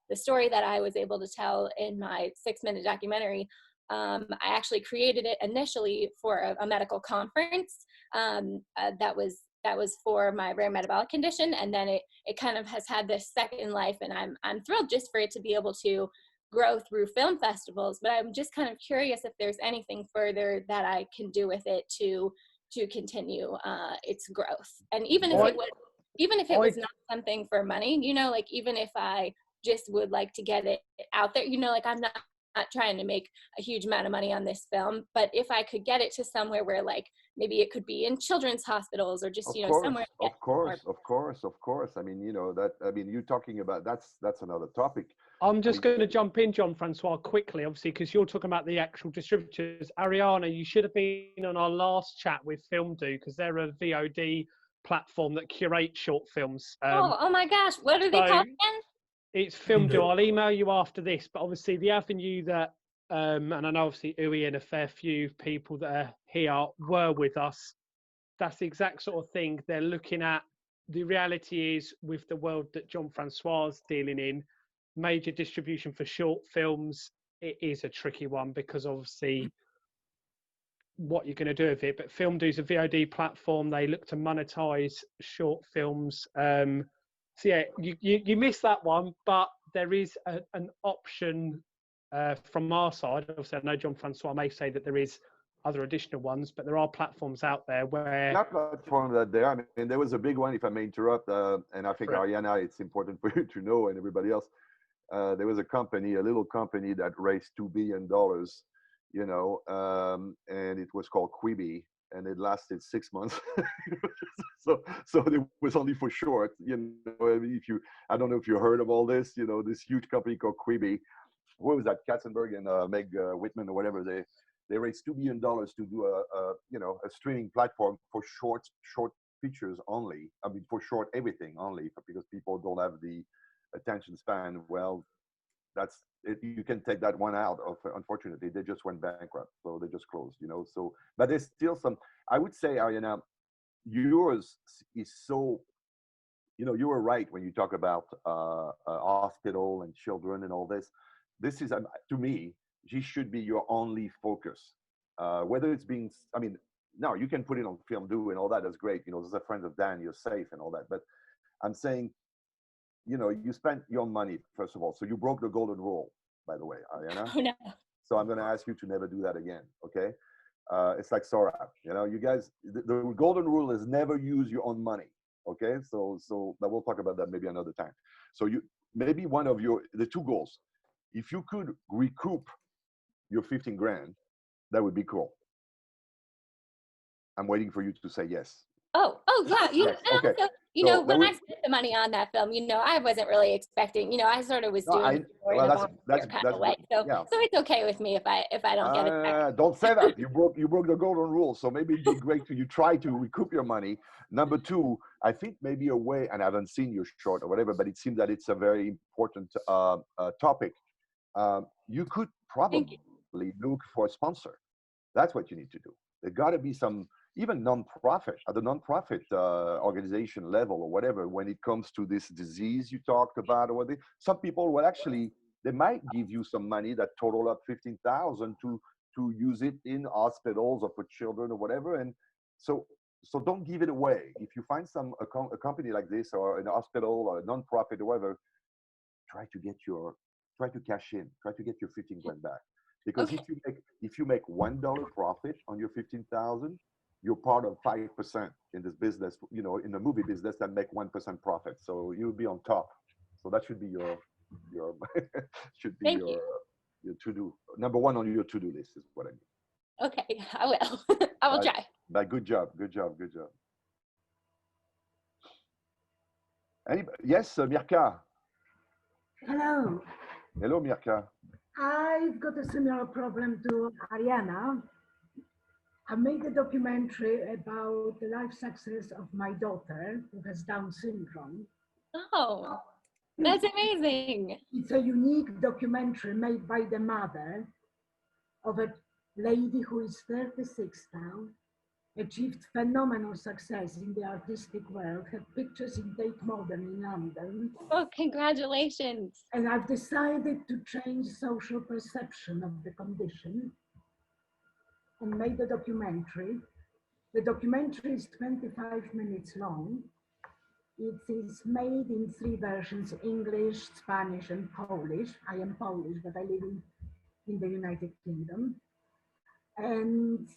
the story that I was able to tell in my 6-minute documentary, I actually created it initially for a medical conference that was for my rare metabolic condition. And then it kind of has had this second life, and I'm thrilled just for it to be able to grow through film festivals. But I'm just kind of curious if there's anything further that I can do with it to continue its growth. And even if it was not something for money, like even if I just would like to get it out there, like I'm not trying to make a huge amount of money on this film, but if I could get it to somewhere where like maybe it could be in children's hospitals or just somewhere. Of course. I mean, you're talking about that's another topic. I'm just going to jump in, Jean-Francois, quickly, obviously, because you're talking about the actual distributors. Ariana, you should have been on our last chat with FilmDo, because they're a VOD platform that curates short films. Oh my gosh, what are they called again? It's FilmDo. I'll email you after this, but obviously the avenue that, and I know obviously Uwe and a fair few people that are here were with us, that's the exact sort of thing they're looking at. The reality is, with the world that Jean-Francois is dealing in, major distribution for short films, it is a tricky one, because obviously what you're going to do with it. But FilmDo is a VOD platform. They look to monetize short films. So yeah, you missed that one, but there is an option from our side. Obviously, I know Jean-Francois may say that there is other additional ones, but there are platforms out there where... That platform that there, I mean, there was a big one, if I may interrupt, and I think, Ariana, it's important for you to know, and everybody else. There was a little company that raised $2 billion, and it was called Quibi, and it lasted 6 months. so it was only for short. I don't know if you heard of all this. This huge company called Quibi. What was that? Katzenberg and Meg Whitman or whatever. They raised $2 billion to do a streaming platform for short features only. I mean, for short everything only, because people don't have the attention span. Well, that's it. You can take that one out of. Unfortunately, they just went bankrupt, so they just closed. So, but there's still some. I would say, Ariana, yours is so. You were right when you talk about hospital and children and all this. This is, to me, this should be your only focus. Whether it's being, I mean, no, you can put it on FilmDo and all that. That's great. There's a friend of Dan, you're safe and all that. But I'm saying, you spent your money, first of all. So you broke the golden rule, by the way, Ariana. Oh, no. So I'm going to ask you to never do that again, okay? It's like Sorab, you guys, the golden rule is never use your own money, okay? So but we'll talk about that maybe another time. So maybe one of the two goals, if you could recoup your 15 grand, that would be cool. I'm waiting for you to say yes. Oh, yeah. Yes. Okay. you know, when I spent the money on that film, you know, I wasn't really expecting, you know, I sort of was doing it in a volunteer kind of way. So it's okay with me if I don't get it back. Don't say that. You broke the golden rule. So maybe it'd be great to you try to recoup your money. Number two, I think maybe a way, and I haven't seen your short or whatever, but it seems that it's a very important topic. You could probably look for a sponsor. That's what you need to do. There got to be some, even non-profit, at the non-profit organization level or whatever, when it comes to this disease you talked about, or some people will actually, they might give you some money that total up 15,000 to use it in hospitals or for children or whatever. And so don't give it away. If you find a company like this or in a hospital or a non-profit or whatever, try to cash in, try to get your 15 grand back. Because if you make $1 profit on your 15,000, you're part of 5% in this business, you know, in the movie business that make 1% profit. So you'll be on top. So that should be your your to-do. Number one on your to-do list is what I mean. Okay, I will. I will try. But good job. Yes, Mirka. Hello. Hello, Mirka. I've got a similar problem to Ariana. I made a documentary about the life success of my daughter who has Down syndrome. Oh, that's amazing. It's a unique documentary made by the mother of a lady who is 36 now, achieved phenomenal success in the artistic world, had pictures in Tate Modern in London. Oh, congratulations. And I've decided to change social perception of the condition and made a documentary. The documentary is 25 minutes long. It is made in 3 versions, English, Spanish, and Polish. I am Polish, but I live in the United Kingdom. And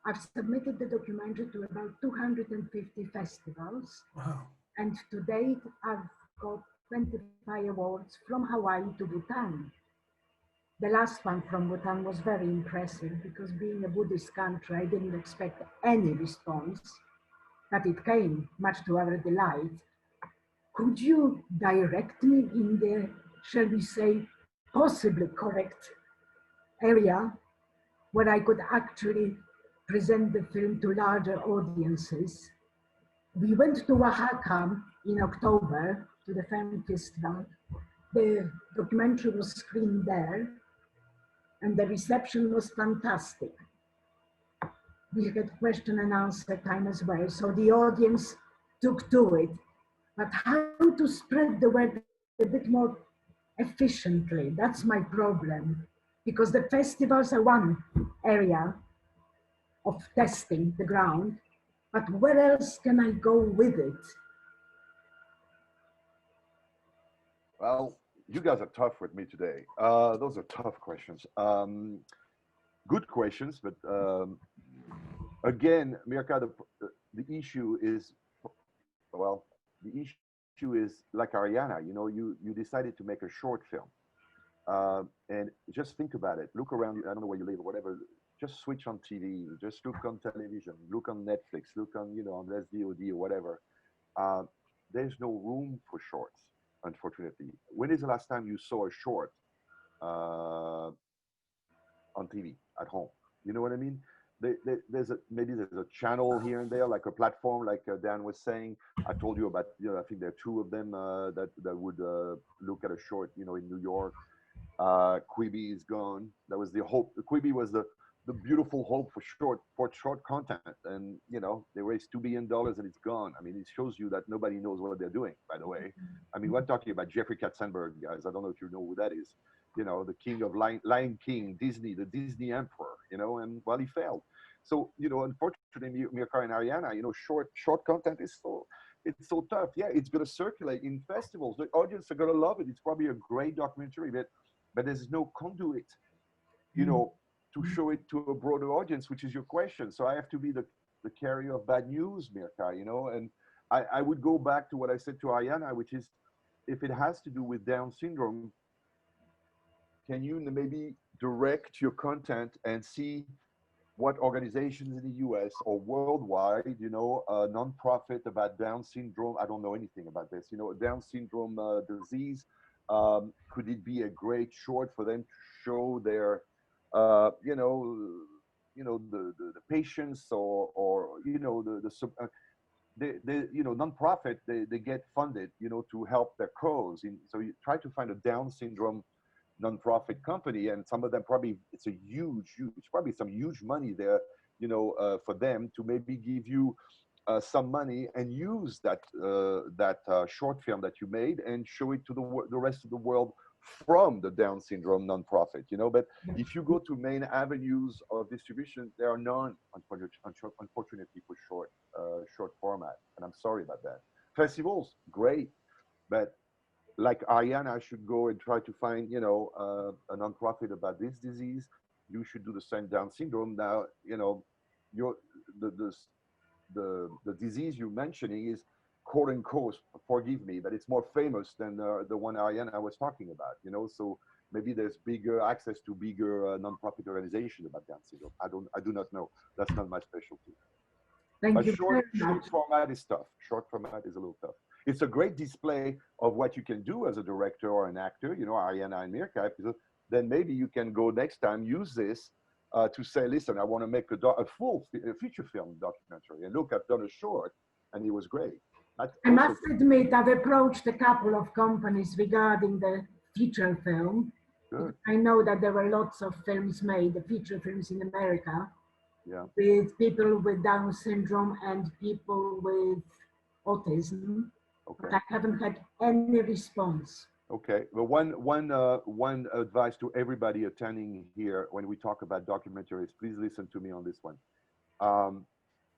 I've submitted the documentary to about 250 festivals. Wow. And to date, I've got 25 awards from Hawaii to Bhutan. The last one from Bhutan was very impressive because being a Buddhist country, I didn't expect any response, but it came, much to our delight. Could you direct me in the, shall we say, possibly correct area where I could actually present the film to larger audiences? We went to Oaxaca in October to the film festival. The documentary was screened there and the reception was fantastic. We had question and answer time as well, so the audience took to it. But how to spread the word a bit more efficiently, that's my problem. Because the festivals are one area of testing the ground, but where else can I go with it? Well, you guys are tough with me today. Those are tough questions. Good questions, but again, Mirka, the issue is, well, the issue is like Ariana, you know, you decided to make a short film. And just think about it. Look around, I don't know where you live or whatever, just switch on TV, just look on television, look on Netflix, look on, you know, on SVOD or whatever. There's no room for shorts, unfortunately. When is the last time you saw a short on TV at home? You know what I mean? Maybe there's a channel here and there, like a platform, like Dan was saying. I told you about, you know, I think there are 2 of them that would look at a short, you know, in New York. Quibi is gone. That was the hope. Quibi was the beautiful hope for short content, and you know, they raised $2 billion and it's gone. I mean, it shows you that nobody knows what they're doing, by the way. I mean, we're talking about Jeffrey Katzenberg, guys. I don't know if you know who that is. You know, the king of Lion King, Disney, the Disney emperor, you know, and well, he failed. So, you know, unfortunately, Mirka and Ariana, you know, short content is it's so tough. Yeah, it's going to circulate in festivals. The audience are going to love it. It's probably a great documentary, but there's no conduit, you know, to show it to a broader audience, which is your question. So I have to be the carrier of bad news, Mirka, you know, and I would go back to what I said to Ariana, which is, if it has to do with Down syndrome, can you maybe direct your content and see what organizations in the US or worldwide, you know, a non-profit about Down syndrome, I don't know anything about this, you know, Down syndrome disease, could it be a great short for them to show their, you know, the patients or you know, the you know, non-profit, they get funded, you know, to help their cause. So you try to find a Down syndrome non-profit company, and some of them probably, it's a huge, probably some huge money there, you know, for them to maybe give you some money and use that short film that you made and show it to the rest of the world from the Down syndrome non-profit, you know. But if you go to main avenues of distribution, there are none, unfortunately, for short format, and I'm sorry about that. Festivals, great, but like Ariana should go and try to find, you know, a nonprofit about this disease. You should do the same Down syndrome. Now, you know, the disease you're mentioning is, quote unquote, forgive me, but it's more famous than the one Ariana was talking about, you know. So maybe there's bigger access to bigger nonprofit organizations about Down syndrome. I do not know. That's not my specialty. Thank you. Short format is tough. Short format is a little tough. It's a great display of what you can do as a director or an actor, you know, Ariana and Mirka. Then maybe you can go next time, use this to say, listen, I want to make a full feature film documentary. And look, I've done a short, and it was great. I must admit, I've approached a couple of companies regarding the feature film. Good. I know that there were lots of films made, the feature films in America, yeah, with people with Down syndrome and people with autism. Okay. But I haven't had any response. Okay. Well, one advice to everybody attending here when we talk about documentaries, please listen to me on this one.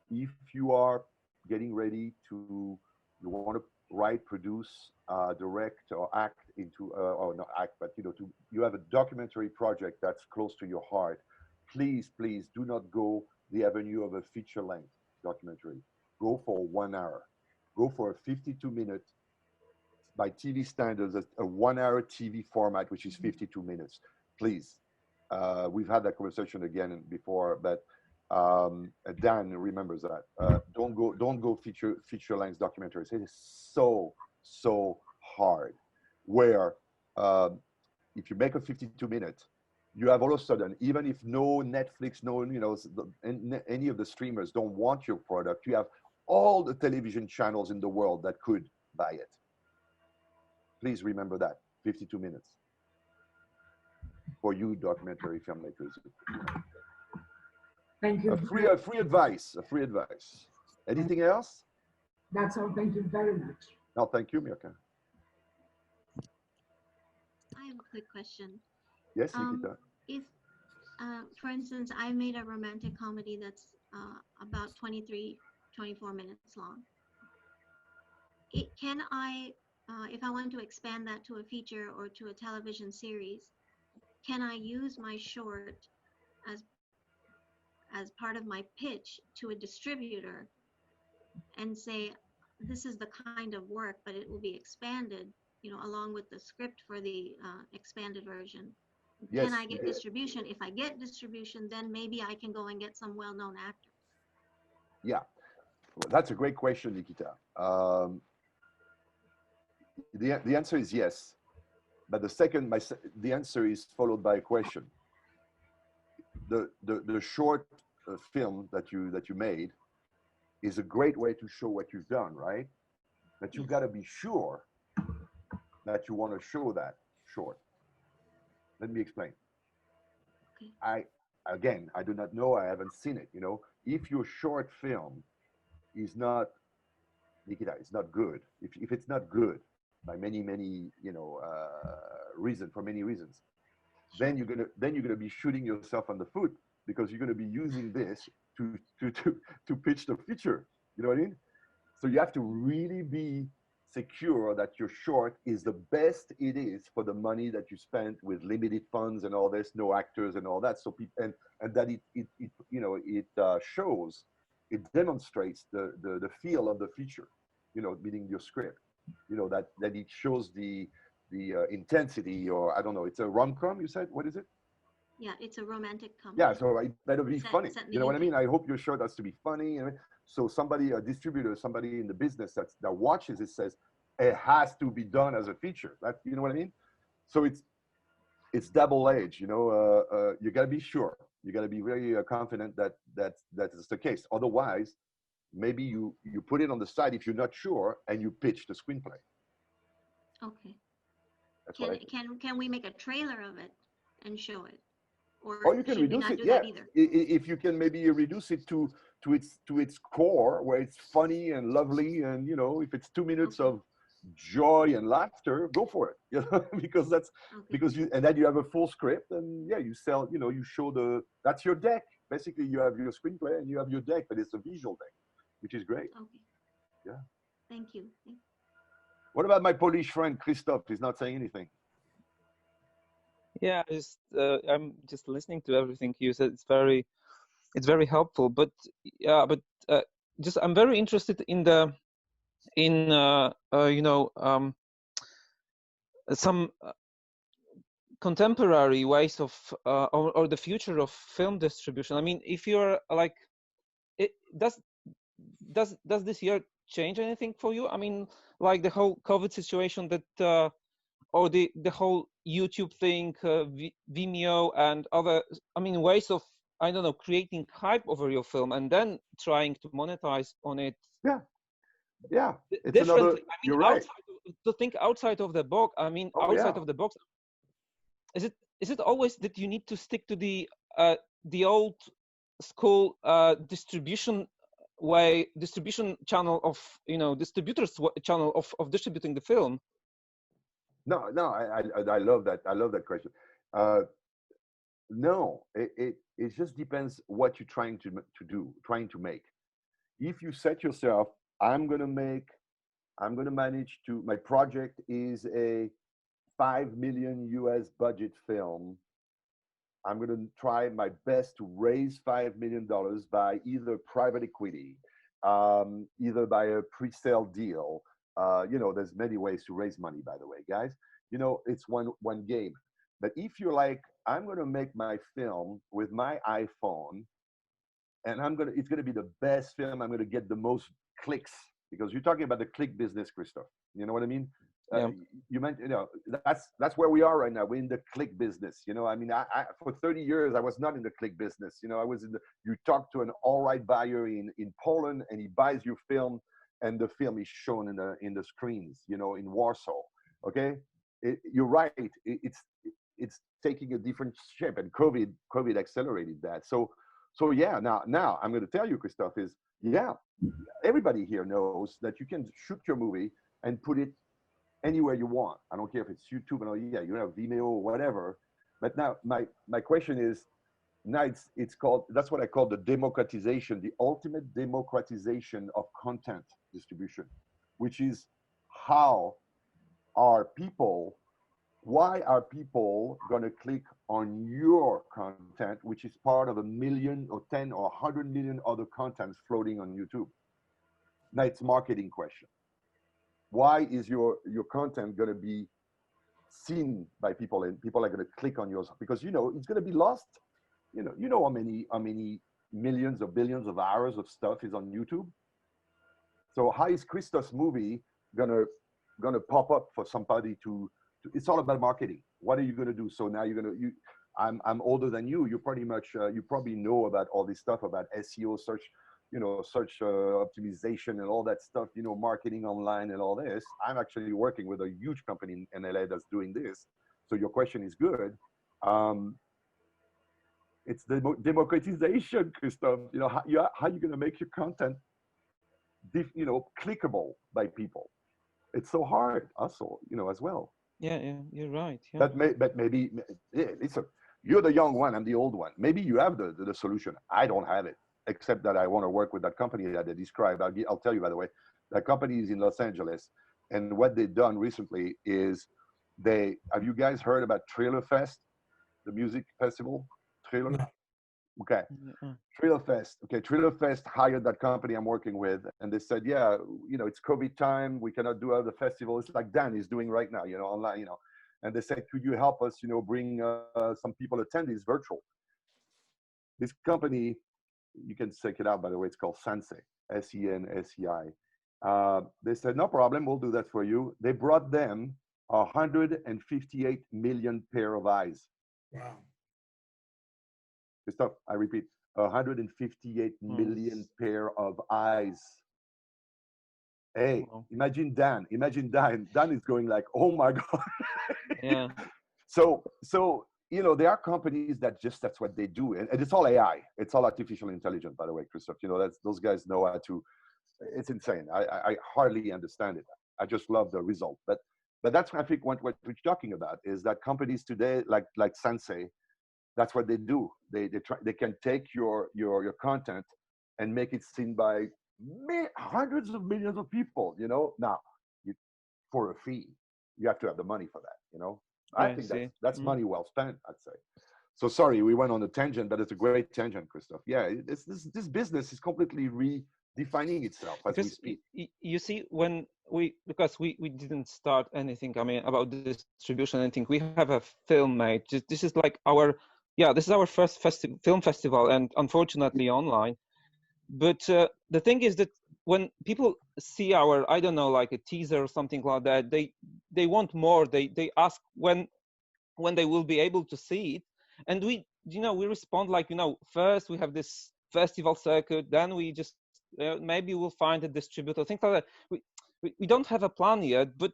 If you are getting ready to, you want to write, produce, direct, or act into, or not act, but you know, you have a documentary project that's close to your heart, please do not go the avenue of a feature-length documentary. Go for 1 hour. Go for a 52-minute, by TV standards, a 1 hour TV format, which is 52 minutes. Please. We've had that conversation again before, but Dan remembers that. Don't go feature-length documentaries. It is so hard. Where if you make a 52-minute, you have all of a sudden, even if no Netflix, no, you know, any of the streamers don't want your product, you have all the television channels in the world that could buy it. Please remember that, 52 minutes. For you documentary filmmakers. Thank you. A free advice. Anything else? That's all, thank you very much. No, thank you, Mirka. I have a quick question. Yes, Nikita. If, for instance, I made a romantic comedy that's about 24 minutes long. Can I, if I want to expand that to a feature or to a television series, can I use my short as part of my pitch to a distributor and say, this is the kind of work, but it will be expanded, you know, along with the script for the expanded version? Yes, can I get distribution? If I get distribution, then maybe I can go and get some well-known actors. Yeah, well, that's a great question, Nikita. The answer is yes, but the answer is followed by a question. The short film that you made is a great way to show what you've done, right? But you got to be sure that you want to show that short. Let me explain. Okay. I do not know. I haven't seen it. You know, if your short film is not, Nikita, it's not good. If it's not good by many you know reasons, for many reasons, then you're gonna be shooting yourself on the foot, because you're gonna be using this to pitch the feature. You know what I mean? So you have to really be secure that your short is the best it is for the money that you spent with limited funds and all this, no actors and all that. So and that it you know, it shows, it demonstrates the feel of the feature, you know, meaning your script, you know, that it shows the intensity, or I don't know, it's a rom-com, you said? What is it? Yeah, it's a romantic comedy. Yeah, so it better be funny. Set in You the know what I UK. mean? I hope your show has to be funny. So somebody, a distributor, somebody in the business that watches it says it has to be done as a feature. That, you know what I mean? So it's double edged. You know, you got to be sure. You got to be very confident that is the case. Otherwise, maybe you put it on the side if you're not sure, and you pitch the screenplay. Okay. That's Can we make a trailer of it and show it? Or you can reduce it, yeah. If you can maybe reduce it to its core, where it's funny and lovely, and you know, if it's 2 minutes of joy and laughter, go for it. You know, because and then you have a full script, and yeah, you sell. You know, you show that's your deck. Basically, you have your screenplay and you have your deck, but it's a visual deck, which is great. Okay. Yeah. Thank you. What about my Polish friend Christoph? He's not saying anything. Yeah, I'm just listening to everything you said. It's very helpful. But yeah, just I'm very interested in some contemporary ways of or the future of film distribution. I mean, if you're like, does this year change anything for you? I mean, like the whole COVID situation that. Or the whole YouTube thing, Vimeo and other, I mean, ways of, I don't know, creating hype over your film and then trying to monetize on it. Yeah, yeah. It's differently. Another, I mean, you're right. To think outside of the box. I mean, outside of the box. Is it always that you need to stick to the old school distribution channel of, you know, distributors channel of distributing the film? No, I love that. I love that question. No, it just depends what you're trying to make. If you set yourself, I'm gonna manage to. My project is a $5 million US budget film. I'm gonna try my best to raise $5 million by either private equity, either by a pre-sale deal. You know, there's many ways to raise money, by the way, guys. You know, it's one game. But if you're like, I'm gonna make my film with my iPhone, and it's gonna be the best film. I'm gonna get the most clicks, because you're talking about the click business, Christoph. You know what I mean? Yeah. You meant, you know, that's where we are right now. We're in the click business. You know, I mean, I for 30 years I was not in the click business. You know, I was you talk to an all right buyer in Poland, and he buys your film, and the film is shown in the screens, you know, in Warsaw. Okay, you're right. It's taking a different shape, and COVID accelerated that. So yeah. Now I'm going to tell you, Christoph, is yeah. Everybody here knows that you can shoot your movie and put it anywhere you want. I don't care if it's YouTube or yeah, you have Vimeo or whatever. But now my question is, now it's called, that's what I call the democratization, the ultimate democratization of content distribution, which is why are people going to click on your content, which is part of 1 million or 10 or 100 million other contents floating on YouTube? Now it's marketing question. Why is your content going to be seen by people, and people are going to click on yours? Because, you know, it's going to be lost. You know how many millions or billions of hours of stuff is on YouTube. So how is Christoph's movie gonna pop up for somebody to? It's all about marketing. What are you gonna do? So now I'm older than you. You pretty much you probably know about all this stuff about SEO, search, you know, search optimization and all that stuff. You know, marketing online and all this. I'm actually working with a huge company in LA that's doing this. So your question is good. It's the democratization, Christoph. You know, how you going to make your content, you know, clickable by people? It's so hard, also, you know, as well. Yeah, you're right. Yeah. But maybe, listen, you're the young one, I'm the old one. Maybe you have the solution. I don't have it, except that I want to work with that company that I described. I'll tell you, by the way, that company is in Los Angeles, and what they've done recently is have you guys heard about Trailer Fest, the music festival? Trailer? No. Okay. Trailer Fest. Okay, Trailer Fest hired that company I'm working with, and they said, yeah, you know, it's COVID time, we cannot do other festivals like Dan is doing right now, you know, online, you know. and they said, could you help us, bring some people attend this virtual? This company, you can check it out, by the way, it's called Sensei, Sensei. They said, no problem, we'll do that for you. They brought them 158 million pair of eyes. Wow. Christophe, I repeat, 158 million pair of eyes. Hey, imagine Dan. Imagine Dan. Dan is going like, oh my God. Yeah. So there are companies that that's what they do. And it's all AI. It's all artificial intelligence, by the way, Christophe. Those guys know how to, it's insane. I hardly understand it. I just love the result. But that's, I think, what we're talking about is that companies today, like Sensei, that's what they do. They can take your content and make it seen by hundreds of millions of people. Now, for a fee, you have to have the money for that. I think that's money well spent, I'd say. So sorry, we went on a tangent, but it's a great tangent, Christophe. Yeah, this business is completely redefining itself as we speak. You see, because we didn't start anything, about distribution, anything. We have a film made. This is like this is our first film festival, and unfortunately online. But the thing is that when people see our, I don't know, like a teaser or something like that, they want more. They ask when they will be able to see it, and we respond like, first we have this festival circuit, then we just maybe we'll find a distributor, things like that. We don't have a plan yet, but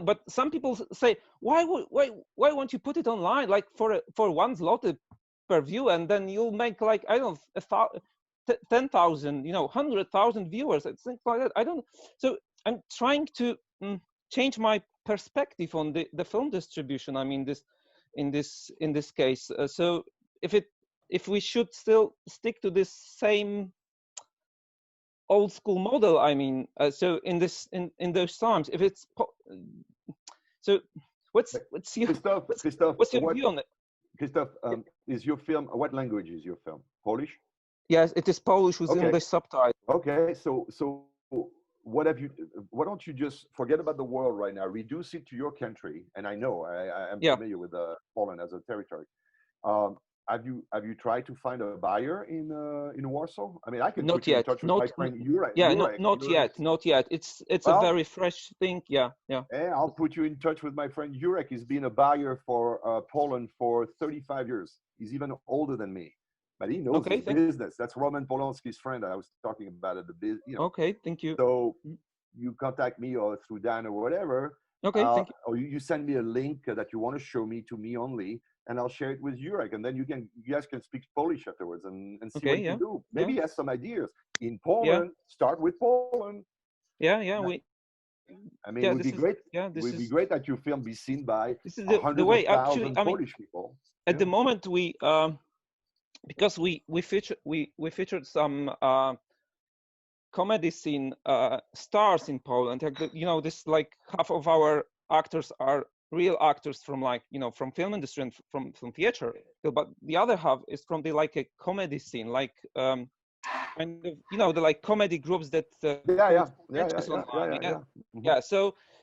but some people say, why won't you put it online, like for 1 zloty per view, and then you'll make like, I don't know, 10,000, 100,000 viewers, things like that. I don't. So I'm trying to change my perspective on the film distribution. In this case. So if we should still stick to this same old school model, so in those times, if it's so, what's your view on it? Christophe, is your film, what language is your film? Polish? Yes, it is Polish with English subtitles. Okay, so why don't you just forget about the world right now, reduce it to your country, and I know I'm familiar with Poland as a territory. Have you tried to find a buyer in Warsaw? I can put you in touch with my friend Jurek. Yeah, not yet. It's a very fresh thing. Yeah. I'll put you in touch with my friend Jurek. He's been a buyer for Poland for 35 years. He's even older than me, but he knows his business. That's Roman Polonsky's friend that I was talking about at the business. Okay, thank you. So you contact me or through Dan or whatever. Okay, thank you. Or you send me a link that you want to show me to me only, and I'll share it with Jurek, and then you guys can speak Polish afterwards and see what you can do. Maybe he has some ideas in Poland. Start with Poland. Yeah. It would be great. Yeah, it would be great that your film be seen by the way. Actually, Polish people. At the moment, we because we featured some comedy scene stars in Poland. This like half of our actors are real actors from from film industry and from theater, but the other half is from the a comedy scene, like kind of the like comedy groups that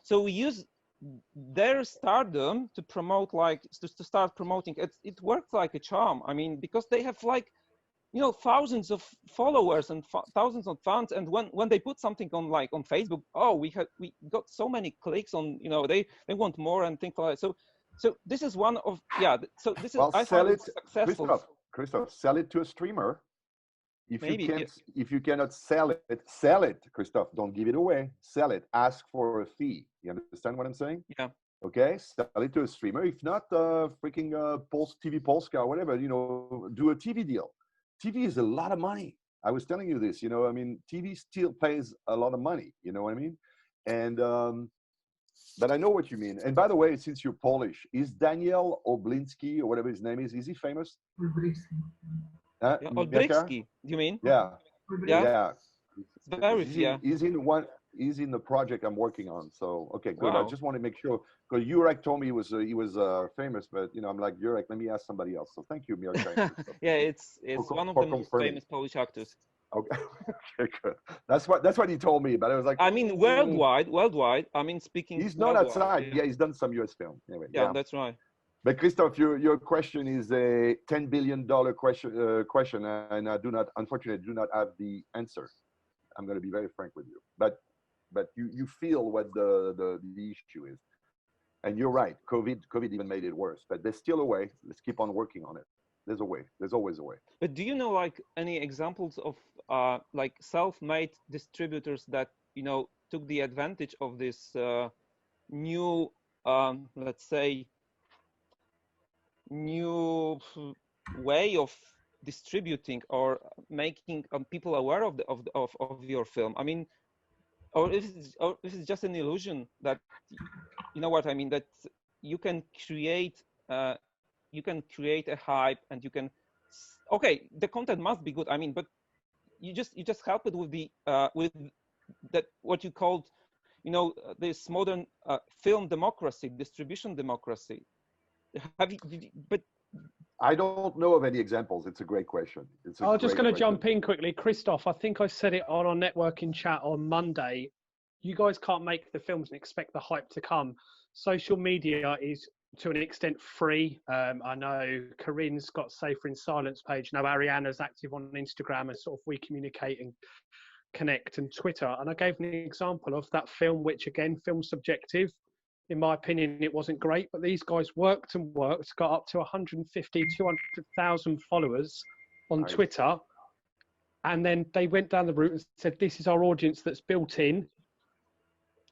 So we use their stardom to promote, to start promoting it. It works like a charm. Because they have thousands of followers and thousands of fans, and when they put something on on Facebook, we got so many clicks on, they want more and things like that. So this is one of so this is, I find it successful. Christophe, sell it to a streamer. If you cannot sell it, Christophe. Don't give it away. Sell it. Ask for a fee. You understand what I'm saying? Yeah. Okay, sell it to a streamer. If not, freaking TV Polska or whatever, do a TV deal. TV is a lot of money. I was telling you this, TV still pays a lot of money, you know what I mean? And, but I know what you mean. And by the way, since you're Polish, is Daniel Oblinski or whatever his name is he famous? Olbrychski, you mean? Yeah. Very, He's in the project I'm working on. So, okay, good. Wow. I just want to make sure, because Jurek told me he was famous, but I'm like, Jurek, let me ask somebody else. So thank you, Mirka. Yeah, it's one of the most famous Polish actors. Okay, okay, good. That's what he told me, but I was like, I mean, worldwide. I mean, speaking. He's not worldwide, outside. Yeah. Yeah, he's done some US film. Anyway, Yeah, that's right. But Christophe, your question is a $10 billion question, and I unfortunately, do not have the answer. I'm going to be very frank with you, but you feel what the issue is, and you're right. COVID even made it worse, but there's still a way. Let's keep on working on it. There's a way. There's always a way. But do you know like any examples of like self-made distributors that took the advantage of this new, let's say, new way of distributing or making people aware of your film? I mean, or if it's just an illusion that you know what I mean, that you can create a hype and you can the content must be good, I mean, but you just help it with the with that what you called this modern film democracy, distribution democracy. But I don't know of any examples. It's a great question. I was just going to jump in quickly. Christophe, I think I said it on our networking chat on Monday. You guys can't make the films and expect the hype to come. Social media is, to an extent, free. I know Corinne's got Safer in Silence page. Now Ariana's active on Instagram and sort of we communicate and connect, and Twitter. And I gave an example of that film, which again, film subjective. In my opinion, it wasn't great, but these guys worked and worked, got up to 150, 200,000 followers on Twitter. And then they went down the route and said, this is our audience that's built in.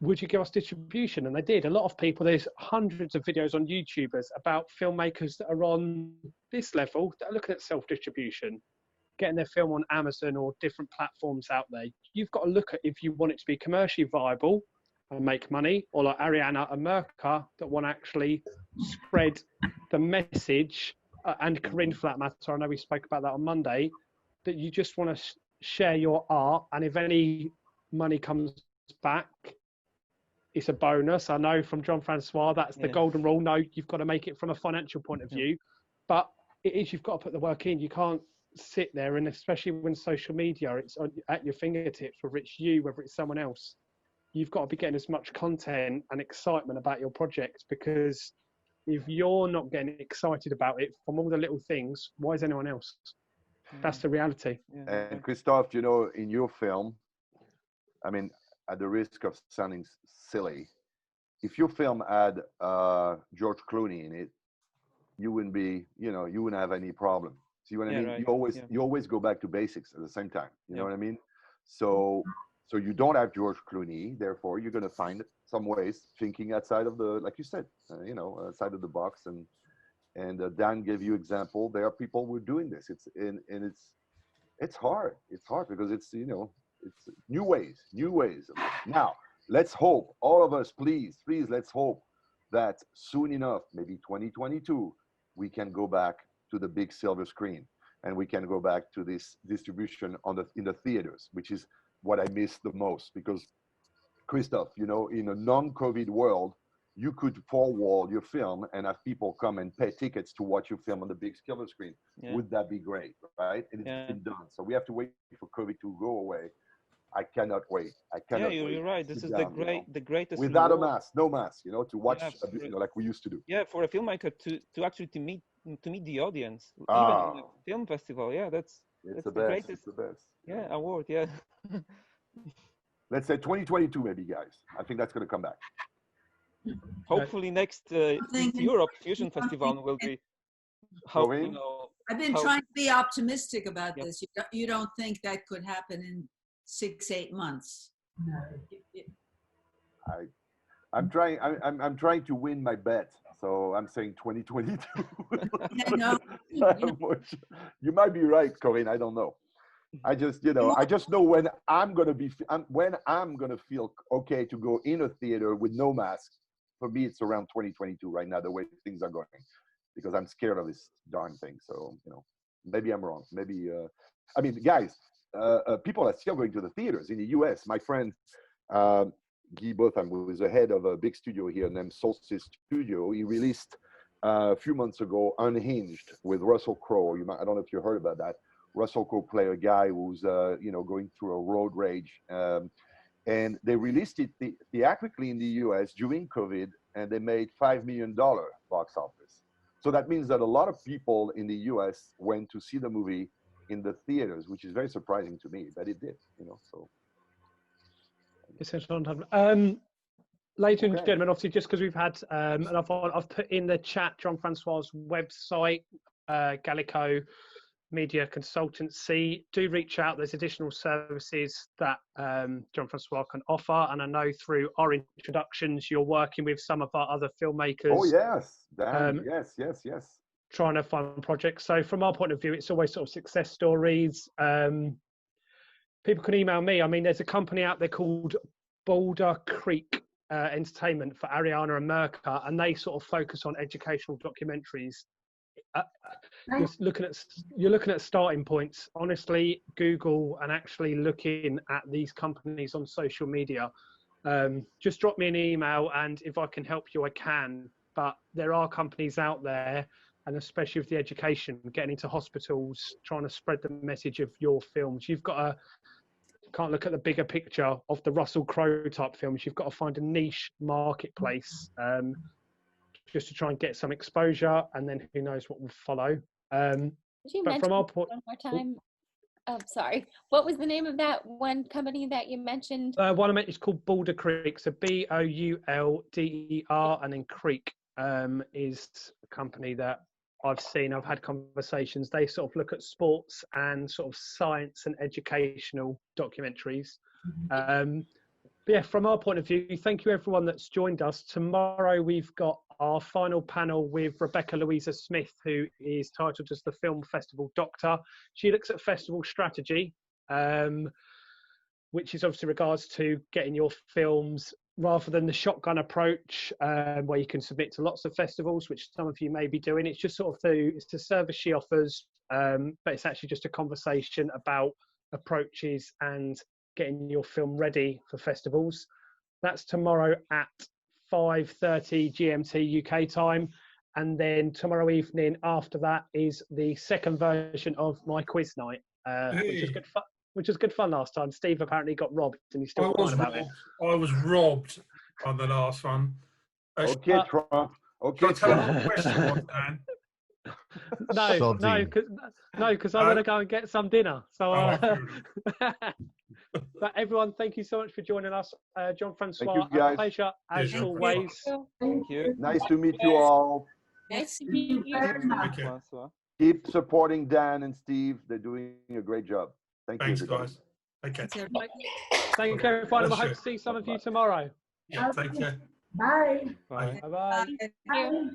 Would you give us distribution? And they did. A lot of people, there's hundreds of videos on YouTubers about filmmakers that are on this level that are looking at self-distribution, getting their film on Amazon or different platforms out there. You've got to look at if you want it to be commercially viable and make money, or like Ariana and Merca that want to actually spread the message, and Corinne for that matter, I know we spoke about that on Monday, that you just want to share your art, and if any money comes back, it's a bonus. I know from Jean-Francois, that's the golden rule. No, you've got to make it from a financial point of view, but it is, you've got to put the work in. You can't sit there, and especially when social media, it's at your fingertips, whether it's you, whether it's someone else. You've got to be getting as much content and excitement about your project, because if you're not getting excited about it from all the little things, why is anyone else? That's the reality. And Christophe, in your film, I mean, at the risk of sounding silly, if your film had George Clooney in it, you wouldn't be, you wouldn't have any problem. See what I mean? Right. You always go back to basics at the same time. You know what I mean? So you don't have George Clooney, therefore you're going to find some ways thinking outside of the, like you said, outside of the box. And Dan gave you example. There are people who are doing this. It's hard. It's hard because it's new ways. Now let's hope, all of us, please, let's hope that soon enough, maybe 2022, we can go back to the big silver screen and we can go back to this distribution in the theaters, which is what I miss the most. Because Christophe, in a non-COVID world, you could forward your film and have people come and pay tickets to watch your film on the big silver screen. Would that be great, right? And it's been done. So we have to wait for COVID to go away. I cannot wait. Yeah, you're right. This is the greatest. Without a mask, no mask, to watch, like we used to do. Yeah, for a filmmaker to actually meet the audience, even in a film festival. Yeah, that's the best. Greatest. It's the best. Yeah, award. Yeah. Let's say 2022, maybe, guys. I think that's going to come back. Hopefully, next East Europe Fusion Festival will be. I've been trying to be optimistic about this. You don't think that could happen in 6-8 months? No. I'm trying to win my bet, so I'm saying 2022. No. You might be right, Corinne. I don't know. I just know when I'm gonna feel okay to go in a theater with no mask. For me, it's around 2022 right now, the way things are going, because I'm scared of this darn thing. So maybe I'm wrong. Maybe guys, people are still going to the theaters in the U.S. My friend Guy Botham, who is the head of a big studio here named Solstice Studio, he released a few months ago Unhinged with Russell Crowe. I don't know if you heard about that, Russell Crowe play a guy who's going through a road rage. And they released it theatrically in the US during COVID, and they made $5 million box office. So that means that a lot of people in the US went to see the movie in the theaters, which is very surprising to me, but it did, so. Ladies and gentlemen, obviously, just because we've had, and I've put in the chat Jean-Francois' website, Gallico Media Consultancy. Do reach out. There's additional services that Jean-Francois can offer, and I know through our introductions, you're working with some of our other filmmakers. Oh yes, yes. Trying to fund projects. So from our point of view, it's always sort of success stories. People can email me. I mean, there's a company out there called Boulder Creek Entertainment for Ariana and Merca, and they sort of focus on educational documentaries. You're looking at starting points. Honestly, Google and actually looking at these companies on social media. Just drop me an email, and if I can help you, I can. But there are companies out there, and especially with the education, getting into hospitals, trying to spread the message of your films. You've got to can't look at the bigger picture of the Russell Crowe type films. You've got to find a niche marketplace just to try and get some exposure, and then who knows what will follow. Could you mention one more time? Oh, sorry. What was the name of that one company that you mentioned? One I meant is called Boulder Creek. So BOULDER, and then Creek is a company that I've seen. I've had conversations. They sort of look at sports and sort of science and educational documentaries. But yeah, from our point of view, thank you everyone that's joined us. Tomorrow we've got our final panel with Rebecca Louisa Smith, who is titled as the Film Festival Doctor. She looks at festival strategy, which is obviously regards to getting your films rather than the shotgun approach, where you can submit to lots of festivals, which some of you may be doing. It's just sort of it's the service she offers, but it's actually just a conversation about approaches and getting your film ready for festivals. That's tomorrow at 5:30 GMT UK time. And then tomorrow evening after that is the second version of my quiz night, which is good fun. Which was good fun last time. Steve apparently got robbed, and he's still crying about it. I was robbed on the last one. Okay, Trump. Okay, tell them what the question was, Dan. No, because I want to go and get some dinner. So, but everyone, thank you so much for joining us. Jean-Francois, a pleasure as always. Thank you. Nice to meet you all. Nice to meet you. Keep supporting Dan and Steve. They're doing a great job. Thanks, guys. Okay. Thank you, everyone. I hope to see some of you tomorrow. Yeah, take care. Bye. Bye. Bye-bye. Bye.